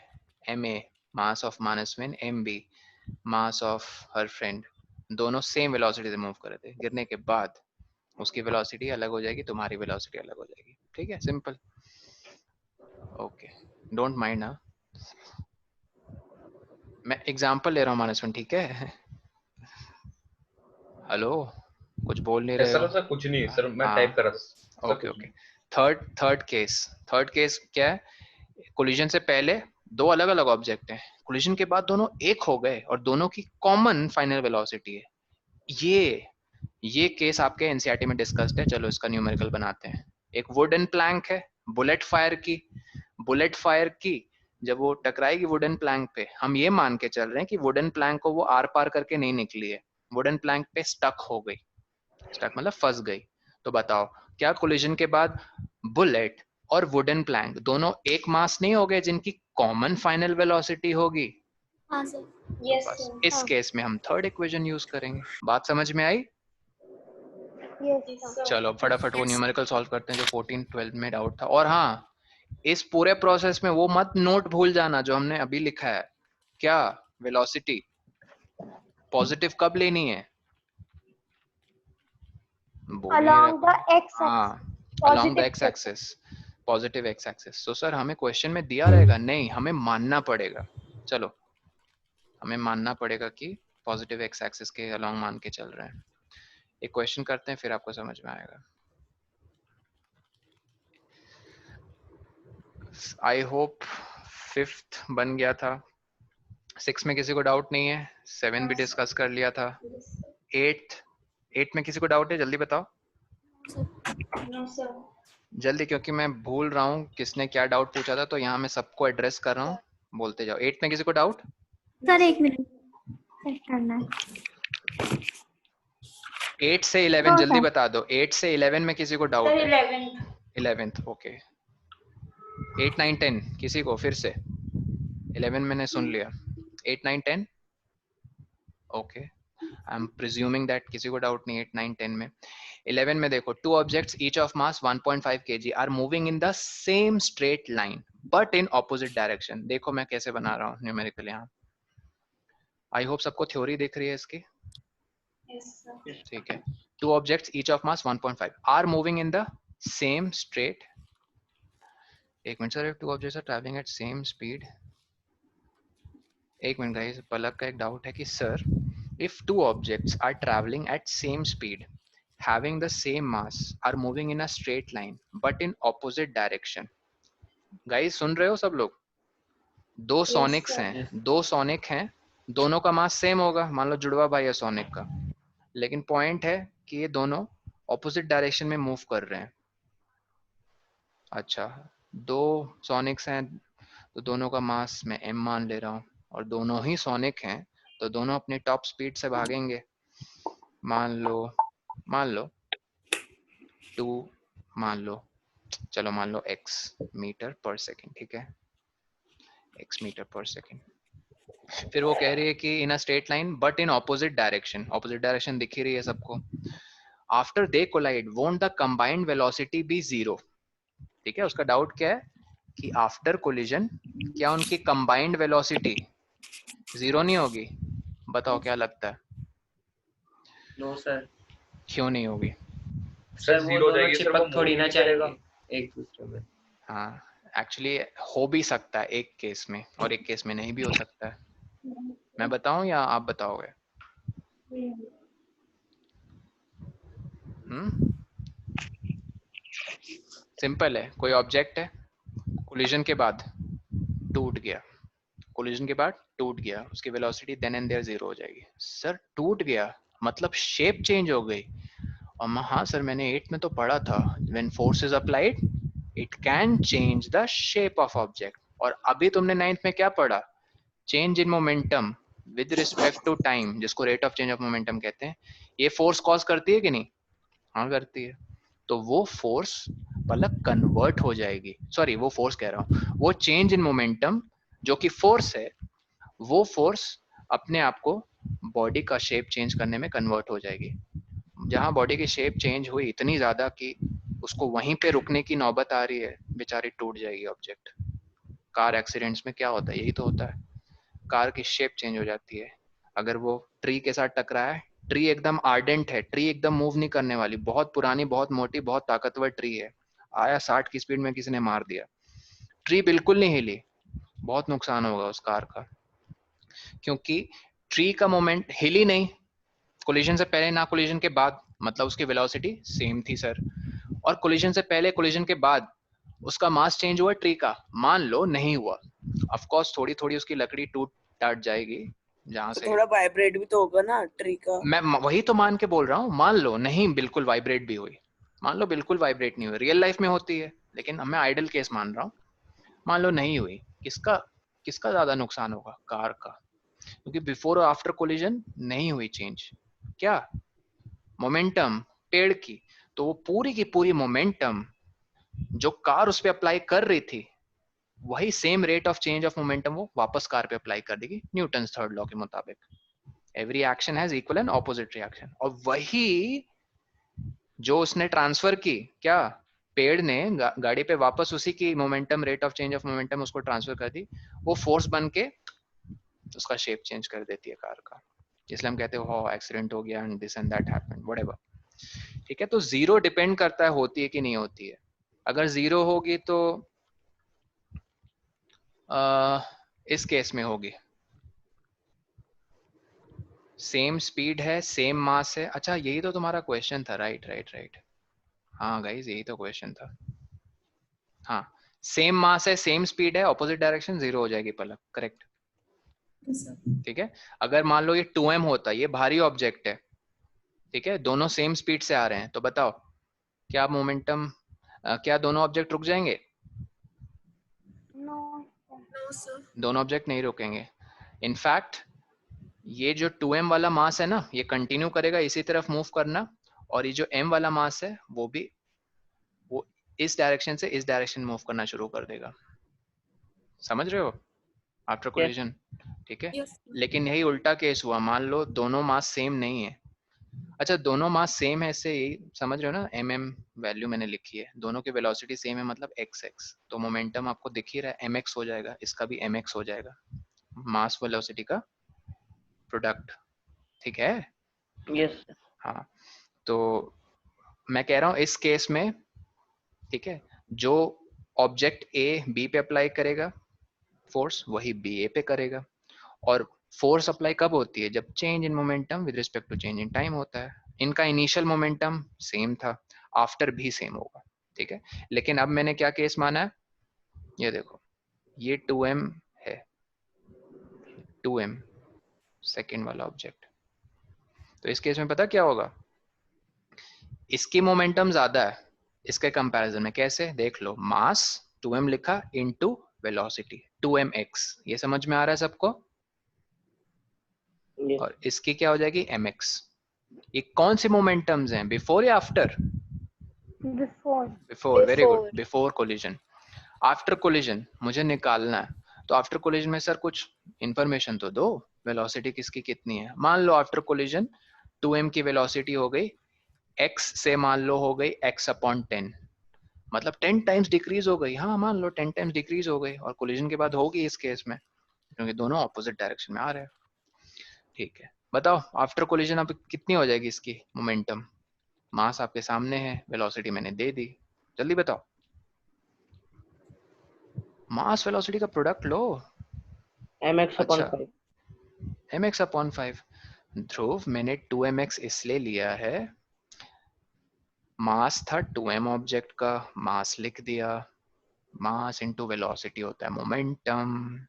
mass of Manasvin, mb mass of her friend, दोनों सेम वेलोसिटी से मूव कर रहे थे। गिरने के बाद उसकी वेलोसिटी अलग हो जाएगी, तुम्हारी वेलोसिटी अलग हो जाएगी, ठीक है, सिंपल, ओके, डोंट माइंड। हाँ मैं एग्जांपल ले रहा हूँ मानसविन, ठीक है, हेलो कुछ बोल नहीं रहे हो? सर कुछ नहीं सर, मैं टाइप कर रहा था। ओके ओके, थर्ड केस क्या है, कोलिजन से पहले 2 अलग अलग ऑब्जेक्ट हैं, कोलिजन के बाद दोनों एक हो गए और दोनों की कॉमन फाइनल वेलोसिटी है। ये केस आपके एनसीईआरटी में डिस्कस्ड है, चलो इसका न्यूमेरिकल बनाते हैं। एक वुडन प्लैंक है, बुलेट फायर की जब वो टकराएगी वुडन प्लैंक पे, हम ये मान के चल रहे हैं कि वुडन प्लैंक को वो आर पार करके नहीं निकली है, वुडन प्लैंक पे स्टक हो गई, स्टक मतलब फंस गई। तो बताओ क्या कोलिजन के बाद बुलेट और वुडन प्लैंक दोनों एक मास नहीं हो गए जिनकी कॉमन फाइनल वेलोसिटी होगी? हाँ सर, तो बस इस केस में हम थर्ड इक्वेशन यूज करेंगे। बात समझ में आई? चलो फटाफट वो न्यूमेरिकल सॉल्व करते हैं जो 14-12 में डाउट था। और हाँ, इस पूरे प्रोसेस में वो मत नोट भूल जाना जो हमने अभी लिखा है, क्या वेलोसिटी पॉजिटिव कब लेनी है? along the x along the x axis, positive x axis। तो सर हमें क्वेश्चन में दिया रहेगा? नहीं, हमें मानना पड़ेगा। चलो हमें मानना पड़ेगा कि पॉजिटिव x axis के along मान के चल रहे हैं। एक क्वेश्चन करते हैं फिर आपको समझ में आएगा। आई होप 5th बन गया था, 6 में किसी को डाउट नहीं है, 7 भी डिस्कस कर लिया था, 8 में किसी को डाउट है? जल्दी बताओ जल्दी, क्योंकि मैं भूल रहा हूँ किसने क्या डाउट पूछा था, तो यहाँ मैं सबको एड्रेस कर रहा हूँ, बोलते जाओ। 8 में किसी को डाउट? सर 1 मिनट चेक करना है। 8 से 11 हाँ, जल्दी सर। बता दो। 8 से 11 में किसी को डाउट है? 11th okay. 8 9 10 किसी को फिर से? 11 मैंने सुन लिया। 8 9 10 okay. I am presuming that किसी को डाउट नहीं 8 9 10 में। 11 में देखो, two objects each of mass 1.5 kg are moving in the same straight line but in opposite direction. देखो मैं कैसे बना रहा हूँ न्यूमेरिकल यहाँ। आई होप सबको थ्योरी दिख रही है इसकी। ठीक है। Two objects each of mass 1.5 are moving in the same straight. एक minute sir, two objects are travelling at same speed. एक मिनट गाइस, पलक का एक डाउट है कि sir if two objects are traveling at same speed having the same mass are moving in a straight line but in opposite direction। Guys सुन रहे हो सब लोग? दो सोनिक्स हैं, दो सोनिक हैं, दोनों का मास सेम होगा। मान लो जुड़वा भाई है सोनिक का, लेकिन पॉइंट है कि ये दोनों ऑपोजिट डायरेक्शन में मूव कर रहे हैं। अच्छा, दो सोनिक्स हैं तो दोनों का मास मैं m मान ले रहा हूँ, और दोनों ही सोनिक हैं तो दोनों अपनी टॉप स्पीड से भागेंगे। मान लो 2, मान लो, चलो मान लो x मीटर पर सेकेंड। ठीक है, x मीटर पर सेकेंड। फिर वो कह रही है कि in a straight line but in opposite direction. Opposite direction दिख ही रही है सबको। After they collide won't the combined velocity be 0। ठीक है, उसका डाउट क्या है कि आफ्टर कोलिजन क्या उनकी कंबाइंड वेलोसिटी 0 नहीं होगी? बताओ क्या लगता है? No sir. क्यों नहीं होगी? सर वो zero हो दोनों जाएगी, सर वो चिपक थोड़ी move ना नहीं करेगा। जाएंगे एक दूसरे में। हाँ, एक्चुअली हो भी सकता है एक केस में, और एक केस में नहीं भी हो सकता है। मैं बताऊं या आप बताओगे? सिंपल है। कोई ऑब्जेक्ट है, कोलिजन के बाद टूट गया, कोलिजन के बाद टूट गया, उसकी वेलोसिटी देन एंड देयर 0 हो जाएगी। सर टूट गया मतलब शेप चेंज हो गई। और हाँ सर, मैंने 8 में तो पढ़ा था, when force is applied it can change the shape of object. और अभी तुमने 9th में क्या पढ़ा? Change in momentum with respect to time, जिसको rate of change of momentum कहते हैं। ये फोर्स कॉज करती है कि नहीं? हाँ करती है। तो वो फोर्स पलक कन्वर्ट हो जाएगी, सॉरी वो फोर्स कह रहा हूँ, वो चेंज इन मोमेंटम जो कि फोर्स है, वो फोर्स अपने आप को बॉडी का शेप चेंज करने में कन्वर्ट हो जाएगी। जहां बॉडी की शेप चेंज हुई इतनी ज्यादा कि उसको वहीं पे रुकने की नौबत आ रही है, बेचारी टूट जाएगी ऑब्जेक्ट। कार एक्सीडेंट्स में क्या होता है? यही तो होता है, कार की शेप चेंज हो जाती है। अगर वो ट्री के साथ टकराया है, ट्री एकदम आर्डेंट है, ट्री एकदम मूव नहीं करने वाली, बहुत पुरानी, बहुत मोटी, बहुत ताकतवर ट्री है, आया 60 की स्पीड में किसी ने मार दिया, ट्री बिल्कुल नहीं हिली, बहुत नुकसान होगा उस कार का, क्योंकि ट्री का मोमेंट हिली नहीं, कोलिजन से पहले ना कोलिजन के बाद, मतलब उसकी वेलोसिटी सेम थी सर। और कोलिजन से पहले कोलिजन के बाद उसका मास चेंज हुआ ट्री का? मान लो नहीं हुआ, ऑफ कोर्स थोड़ी थोड़ी उसकी लकड़ी टूट टाट जाएगी जहां तो से। थोड़ा वाइब्रेट भी तो होगा ना ट्री का। मैं वही तो मान के बोल रहा हूँ, मान लो नहीं बिल्कुल वाइब्रेट भी हुई, मान लो बिल्कुल वाइब्रेट नहीं हुई, रियल लाइफ में होती है, लेकिन मैं आइडल केस मान रहा हूँ। मान लो नहीं हुई, किसका किसका ज्यादा नुकसान होगा? कार का, क्योंकि बिफोर और आफ्टर कोलिजन नहीं हुई चेंज। क्या? मोमेंटम पेड़ की। तो वो पूरी की पूरी मोमेंटम जो कार उस पर अप्लाई कर रही थी, वही same rate of change of momentum वो वापस कार पे अप्लाई कर देगी, न्यूटन्स थर्ड लॉ के मुताबिक। Every action has equal and opposite reaction. और वही जो उसने ट्रांसफर की, क्या पेड़ ने गाड़ी पे वापस उसी की momentum, rate of change of momentum उसको ट्रांसफर कर दी, वो फोर्स बन के उसका शेप चेंज कर देती है कार का। इसलिए हम कहते हो हो एक्सीडेंट हो गया and this and that happened whatever. ठीक है, तो 0 डिपेंड करता है होती है कि नहीं होती है। अगर 0 होगी तो इस केस में होगी, सेम स्पीड है, सेम मास है। अच्छा यही तो तुम्हारा क्वेश्चन था, राइट राइट राइट। हाँ गाइस यही तो क्वेश्चन था। हाँ, सेम मास है, सेम स्पीड है, ऑपोजिट डायरेक्शन 0 हो जाएगी पलक, करेक्ट। ठीक है, अगर मान लो ये 2m होता, ये भारी ऑब्जेक्ट है, ठीक है, दोनों सेम स्पीड से आ रहे हैं, तो बताओ क्या मोमेंटम, क्या दोनों ऑब्जेक्ट रुक जाएंगे? No sir. दोनों ऑब्जेक्ट नहीं रुकेंगे। इनफैक्ट ये जो 2m वाला मास है ना, ये कंटिन्यू करेगा इसी तरफ मूव करना, और ये जो m वाला मास है वो भी वो इस डायरेक्शन से इस डायरेक्शन मूव करना शुरू कर देगा। समझ रहे हो? आफ्टर कोलिजन, ठीक है। लेकिन यही उल्टा केस हुआ, मान लो दोनों मास सेम नहीं है। अच्छा, दोनों मास सेम है, इससे यही समझ रहे हो ना, mm वैल्यू मैंने लिखी है, दोनों की वेलोसिटी सेम है मतलब x, तो मोमेंटम आपको दिख ही रहा है, mx हो जाएगा, इसका भी mx हो जाएगा, मास वेलोसिटी का प्रोडक्ट, ठीक है। यस हाँ, तो मैं कह रहा हूँ इस केस में, ठीक है, जो ऑब्जेक्ट A B पे अप्लाई करेगा फोर्स, वही B A पे करेगा। और फोर्स अप्लाई कब होती है? जब change in momentum with respect to change in time होता है। इनका इनिशियल मोमेंटम सेम था, आफ्टर भी सेम होगा, ठीक है। लेकिन अब मैंने क्या केस माना है, ये देखो, ये 2m है, 2m सेकेंड वाला ऑब्जेक्ट, तो इस केस में पता क्या होगा, इसकी मोमेंटम ज्यादा है इसके कंपैरिजन में। कैसे? देख लो, मास 2m लिखा इनटू वेलोसिटी 2mx, ये समझ में आ रहा है सबको? और इसकी क्या हो जाएगी? mx। ये कौन से मोमेंटम्स हैं, बिफोर या after? Before, very good, before collision. After collision मुझे निकालना है, तो आफ्टर कोलिजन में सर कुछ इंफॉर्मेशन तो दो, वेलोसिटी किसकी कितनी है। मान लो आफ्टर कोलिजन 2m की वेलोसिटी हो गई x से, मान लो हो गई x/10, मतलब 10 टाइम्स डिक्रीज हो गई। हाँ, मान लो 10 टाइम्स डिक्रीज हो गई, और कोलिजन के बाद होगी इस केस में, क्योंकि दोनों ऑपोजिट डायरेक्शन में आ रहे हैं, ठीक है। बताओ आफ्टर कोलिजन अब कितनी हो जाएगी इसकी मोमेंटम? मास आपके सामने है, वेलोसिटी मैंने दे दी, जल्दी बताओ। मास वेलोसिटी का प्रोडक्ट लो। mx/5 mx/5। ध्रुव, मैंने 2mx इसलिए लिया है, मास था 2m ऑब्जेक्ट का, मास लिख दिया, मास इनटू वेलोसिटी होता है मोमेंटम,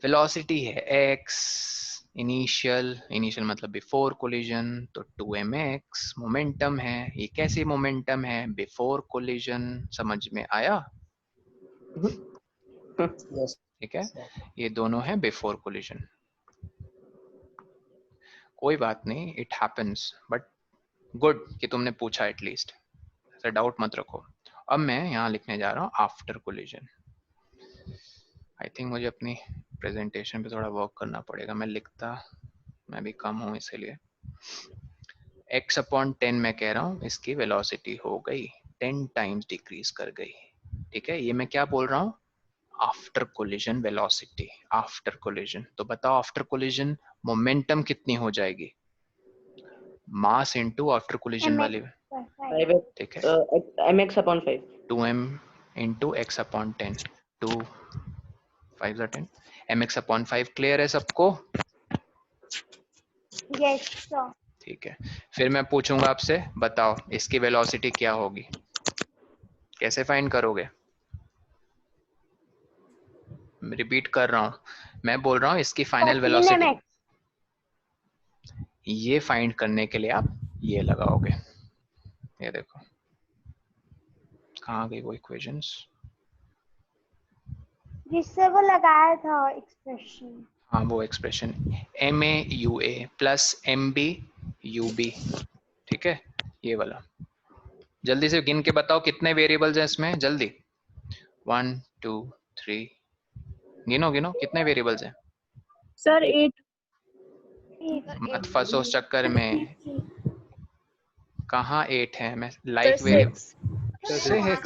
वेलोसिटी है x, इनिशियल मतलब बिफोर कोलिजन, तो 2mx मोमेंटम है। ये कैसी मोमेंटम है? बिफोर कोलिजन, समझ में आया? ठीक है, ये दोनों है बिफोर कोलिजन। कोई बात नहीं, इट हैपेंस, बट गुड कि तुमने पूछा एटलीस्ट, ऐसा डाउट मत रखो। अब मैं यहाँ लिखने जा रहा हूँ आफ्टर कोलिजन। आई थिंक मुझे अपनी प्रेजेंटेशन पे थोड़ा वर्क करना पड़ेगा, मैं भी कम हूँ इसीलिए। x/10 मैं कह रहा हूँ इसकी वेलोसिटी हो गई 10 टाइम्स डिक्रीज कर गई, ठीक है। ये मैं क्या बोल रहा हूँ? After collision velocity, after collision. तो बताओ आफ्टर कोलिजन मोमेंटम कितनी हो जाएगी? मास इनटू आफ्टर कोलिजन वाली, ठीक है, mx/5 2m into x/10, 2 5 10, mx/5। Clear है सबको? Yes sir. ठीक है, फिर मैं पूछूंगा आपसे, बताओ इसकी वेलोसिटी क्या होगी, कैसे फाइंड करोगे? रिपीट कर रहा हूँ, मैं बोल रहा हूँ इसकी फाइनल वेलोसिटी, ये फाइंड करने के लिए आप ये लगाओगे, ये देखो कहाँ गई वो इक्वेशंस, जिससे वो लगाया था एक्सप्रेशन। हाँ वो एक्सप्रेशन MAUA प्लस MBUB, ठीक है, ये वाला। जल्दी से गिन के बताओ कितने वेरिएबल्स हैं इसमें, जल्दी 1 2 3, गिनो गिनो कितने वेरिएबल्स हैं। सर 8। मत फंसो उस चक्कर में, कहाँ 8 है, मैं like variable 6।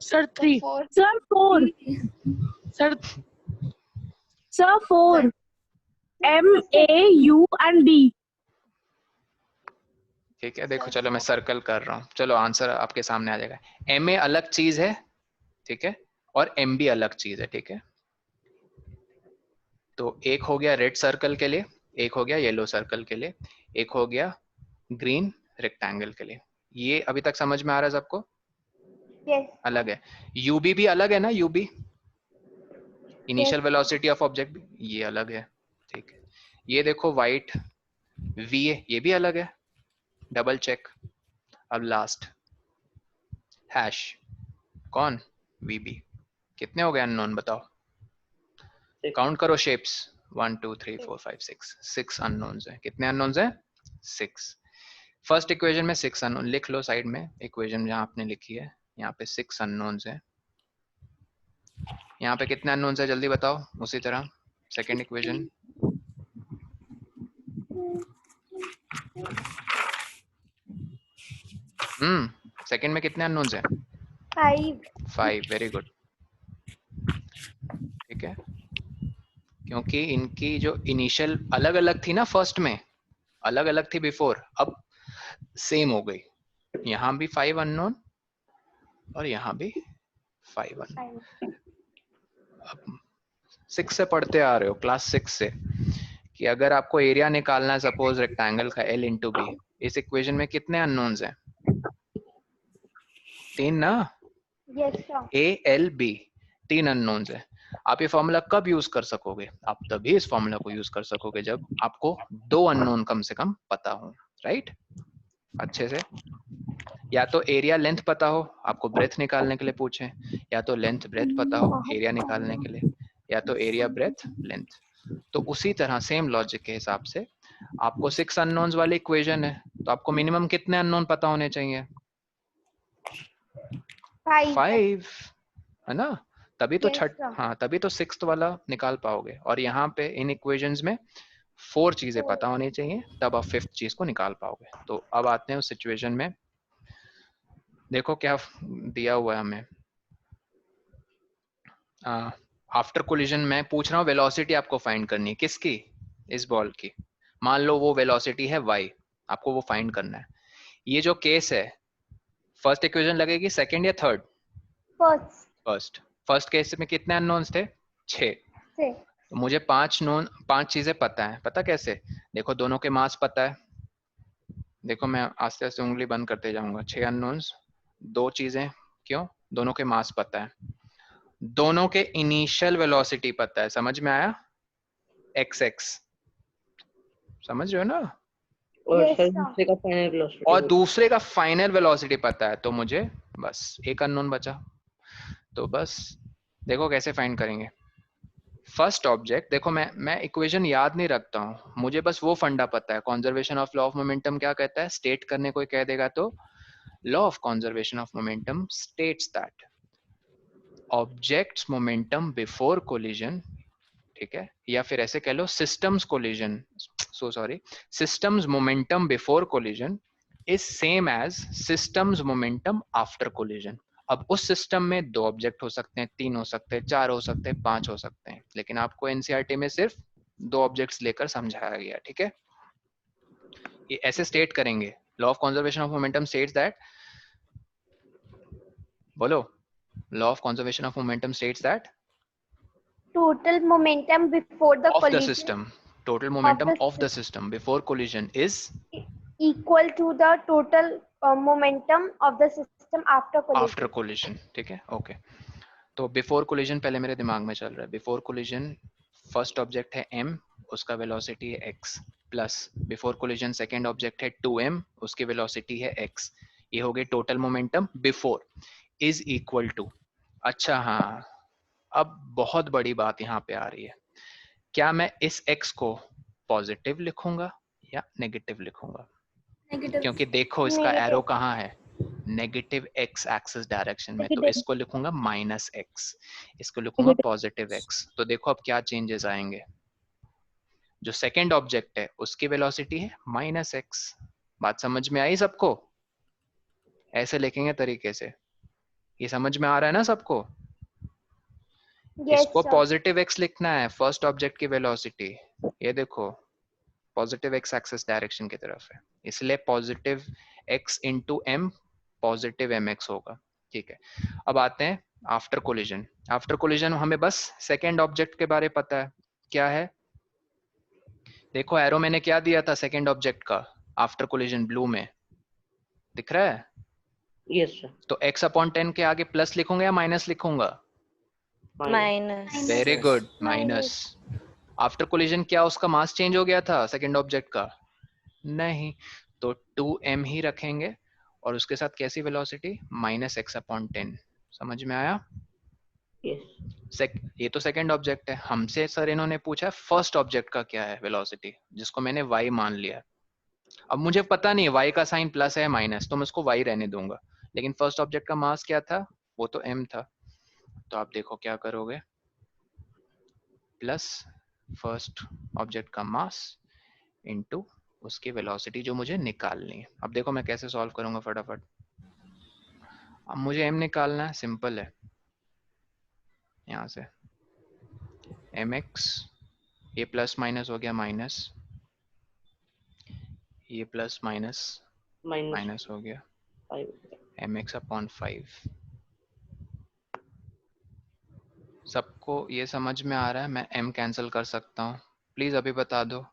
Sir 3। Sir 4। Sir 4। MAU and D। ठीक है, देखो चलो मैं सर्कल कर रहा हूँ, चलो आंसर आपके सामने आ जाएगा। MA अलग चीज है, ठीक है, और MB अलग चीज है, ठीक है। तो एक हो गया रेड सर्कल के लिए, एक हो गया येलो सर्कल के लिए, एक हो गया ग्रीन रेक्टेंगल के लिए। ये अभी तक समझ में आ रहा है सबको? यस। अलग है, यूबी भी अलग है ना, U B initial velocity of object, ये अलग है, ठीक है। ये देखो व्हाइट VA, ये भी अलग है, डबल चेक। अब लास्ट हैश, कौन? VB, कितने हो गए अननोन बताओ, काउंट करो शेप्स, 1 2 3 4 5 6, 6 अननोन्स है। कितने अननोन्स है? 6। फर्स्ट इक्वेशन में 6 अननोन लिख लो साइड में, इक्वेशन जहां आपने लिखी है यहाँ पे 6 अननोन्स है। यहाँ पे कितने अननोन्स है जल्दी बताओ, उसी तरह सेकेंड इक्वेशन। सेकेंड में कितने अननोन्स है? 5। वेरी गुड, ठीक है, क्योंकि इनकी जो इनिशियल अलग अलग थी ना, फर्स्ट में अलग अलग थी बिफोर, अब सेम हो गई। यहाँ भी 5 अननोन और यहाँ भी 5 अननोन। अब 6 से पढ़ते आ रहे हो, क्लास 6 से, कि अगर आपको एरिया निकालना है सपोज रेक्टेंगल का L इंटू बी, इस इक्वेशन में कितने अननोन्स हैं? 3 ना? A L B 3 अननोन्स है। आप ये फॉर्मूला कब यूज कर सकोगे? आप तभी इस फॉर्मूला को यूज कर सकोगे जब आपको 2 अननोन कम से कम पता हो, राइट? अच्छे से, या तो एरिया लेंथ पता हो, आपको ब्रेथ निकालने के लिए पूछे, या तो लेंथ ब्रेथ पता हो एरिया निकालने के लिए, या तो एरिया ब्रेथ लेंथ। तो उसी तरह सेम लॉजिक के हिसाब से आपको 6 अननोन्स वाली इक्वेशन है, तो आपको मिनिमम कितने अननोन पता होने चाहिए? 5, है ना? तभी तो हाँ, तभी तो 6th वाला निकाल पाओगे। और यहाँ पे इन इक्वेशंस में 4 चीजें पता होनी चाहिए, तब आप 5th चीज को निकाल पाओगे। तो अब आते हैं उस सिचुएशन में, देखो क्या दिया हुआ है हमें। आफ्टर कोलिजन में पूछ रहा हूँ वेलोसिटी आपको फाइंड करनी है, किसकी? इस बॉल की। मान लो वो वेलोसिटी है y, आपको वो फाइंड करना है। ये जो केस है, फर्स्ट इक्वेशन लगेगी, सेकंड या थर्ड? फर्स्ट केस में कितने अननोन्स थे? 6। तो मुझे 5 चीजें पता है। पता कैसे? देखो दोनों के मास पता है, देखो मैं आस्ते आस्ते उंगली बंद करते जाऊंगा। 6 अननोन्स, 2 चीजें, क्यों? दोनों के मास पता है, दोनों के इनिशियल वेलोसिटी पता है, समझ में आया? x समझ रहे हो ना? और सर दूसरे का फाइनल वेलोसिटी, और दूसरे का फाइनल वेलोसिटी पता है, तो मुझे बस एक अननोन बचा। तो बस देखो कैसे फाइंड करेंगे। फर्स्ट ऑब्जेक्ट, देखो मैं इक्वेशन याद नहीं रखता हूँ, मुझे बस वो फंडा पता है। Conservation of law of momentum क्या कहता है? स्टेट करने कोई कह देगा तो law of conservation of momentum states that objects momentum before collision, ठीक है, या फिर ऐसे कह लो systems collision, systems momentum before collision is same as systems momentum after collision. अब उस सिस्टम में 2 ऑब्जेक्ट हो सकते हैं, 3 हो सकते हैं, 4 हो सकते हैं, 5 हो सकते हैं, लेकिन आपको एनसीईआरटी में सिर्फ 2 ऑब्जेक्ट्स लेकर समझाया गया, ठीक है? ये ऐसे स्टेट करेंगे। Law of conservation of momentum states that, बोलो, law of conservation of momentum states that total momentum before the of the collision system, total momentum of the system before collision is equal to the total momentum of the system after collision. After collision, ठीक है, okay. तो before collision पहले मेरे दिमाग में चल रहा है। बिफोर कोलिजन फर्स्ट ऑब्जेक्ट है m, उसका वेलोसिटी है x, plus before collision second object है 2m, उसकी वेलोसिटी है x। ये हो गई total momentum before is equal to. अच्छा हाँ, अब बहुत बड़ी बात यहाँ पे आ रही है, क्या मैं इस x को पॉजिटिव लिखूंगा या नेगेटिव लिखूंगा? Negative. क्योंकि देखो इसका एरो कहाँ है? नेगेटिव x एक्सिस डायरेक्शन में, तो इसको लिखूंगा -x, इसको लिखूंगा पॉजिटिव x। तो देखो अब क्या चेंजेस आएंगे। जो सेकंड ऑब्जेक्ट है उसकी वेलोसिटी है -x। बात समझ में आई सबको? ऐसे लिखेंगे तरीके से, ये समझ में आ रहा है ना सबको? Yes, इसको sir. पॉजिटिव x लिखना है, फर्स्ट ऑब्जेक्ट की वेलोसिटी, ये देखो पॉजिटिव x एक्सिस डायरेक्शन की तरफ है, इसलिए positive x into m positive mx होगा, ठीक है। अब आते हैं आफ्टर कोलिजन। आफ्टर कोलिजन हमें बस सेकेंड ऑब्जेक्ट के बारे पता है, क्या है? देखो एरो मैंने क्या दिया था सेकेंड ऑब्जेक्ट का आफ्टर कोलिजन, ब्लू में दिख रहा है? Yes sir. तो x/10 के आगे प्लस लिखूंगा या माइनस लिखूंगा? Minus. Very good, minus. After collision क्या उसका मास चेंज हो गया था सेकंड ऑब्जेक्ट का? नहीं, तो 2m ही रखेंगे और उसके साथ कैसी वेलोसिटी? -x/10। समझ में आया? यस। ये तो सेकंड ऑब्जेक्ट है, हमसे सर इन्होंने पूछा फर्स्ट ऑब्जेक्ट का क्या है वेलोसिटी, जिसको मैंने y मान लिया। अब मुझे पता नहीं है y का साइन प्लस है माइनस, तो मैं उसको y रहने दूंगा, लेकिन फर्स्ट ऑब्जेक्ट का मास क्या था, वो तो m था। तो आप देखो क्या करोगे, प्लस फर्स्ट ऑब्जेक्ट का मास इनटू उसकी वेलोसिटी जो मुझे निकालनी है। अब देखो मैं कैसे सॉल्व करूंगा फटाफट। अब मुझे m निकालना है, सिंपल है, यहाँ से mx, ये प्लस माइनस हो गया माइनस, ये प्लस माइनस माइनस माइनस हो गया, 5। mx upon 5। सबको ये समझ में आ रहा है? मैं m कैंसिल कर सकता हूँ, प्लीज अभी बता दो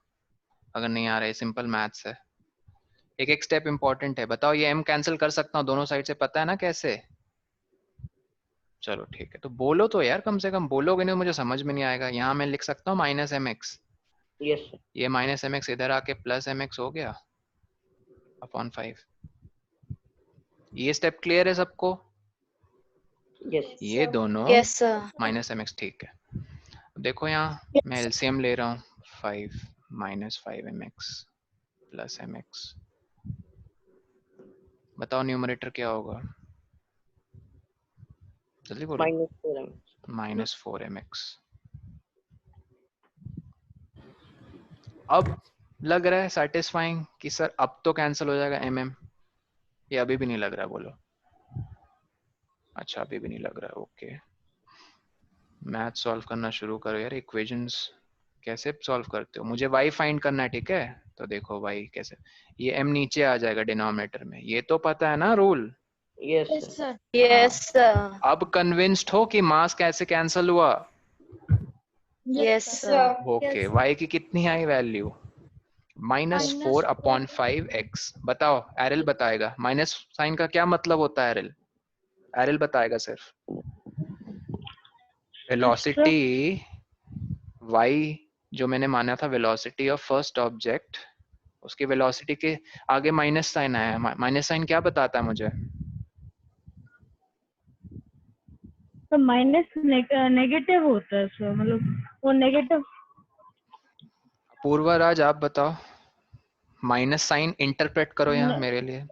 अगर नहीं आ रहा है, सिंपल मैथ्स है। एक एक स्टेप इंपॉर्टेंट है, बताओ ये m कैंसिल कर सकता हूँ दोनों साइड से, पता है ना कैसे? चलो ठीक है, तो बोलो तो यार, कम से कम बोलोगे नहीं तो मुझे समझ में नहीं आएगा। यहाँ मैं लिख सकता हूँ माइनस mx, यस सर। ये माइनस mx इधर आके प्लस mx हो गया अपॉन 5। ये स्टेप क्लियर है सबको? यस ये दोनों यस सर। माइनस mx, ठीक है। अब देखो यहाँ मैं एलसीएम ले रहा हूँ, 5 माइनस 5mx प्लस mx, बताओ न्यूमरेटर क्या होगा, जल्दी बोलो। -4m। Minus 4mx। अब लग रहा है सेटिस्फाइंग कि सर अब तो कैंसिल हो जाएगा mm, ये अभी भी नहीं लग रहा, बोलो। अच्छा अभी भी नहीं लग रहा है, ओके। मैथ सॉल्व करना शुरू करो यार, इक्वेशंस कैसे सॉल्व करते हो, मुझे y फाइंड करना है, ठीक है? तो देखो y कैसे, ये m नीचे आ जाएगा डिनोमिनेटर में, ये तो पता है ना rule? Yes sir. Yes sir. अब कन्विंस्ड हो कि मास कैसे कैंसिल हुआ? Yes sir. ओके, y की कितनी आई वैल्यू? -4 upon 5x। बताओ, एरल बताएगा माइनस साइन का क्या मतलब होता है, एरल एरल बताएगा सिर्फ। वेलोसिटी y जो मैंने माना था वेलोसिटी ऑफ फर्स्ट ऑब्जेक्ट, उसकी वेलोसिटी के आगे माइनस साइन आया, माइनस साइन क्या बताता है मुझे? तो माइनस नेगेटिव होता है सर, मतलब वो नेगेटिव। पूर्वराज आप बताओ, माइनस साइन इंटरप्रेट करो यहाँ मेरे लिए।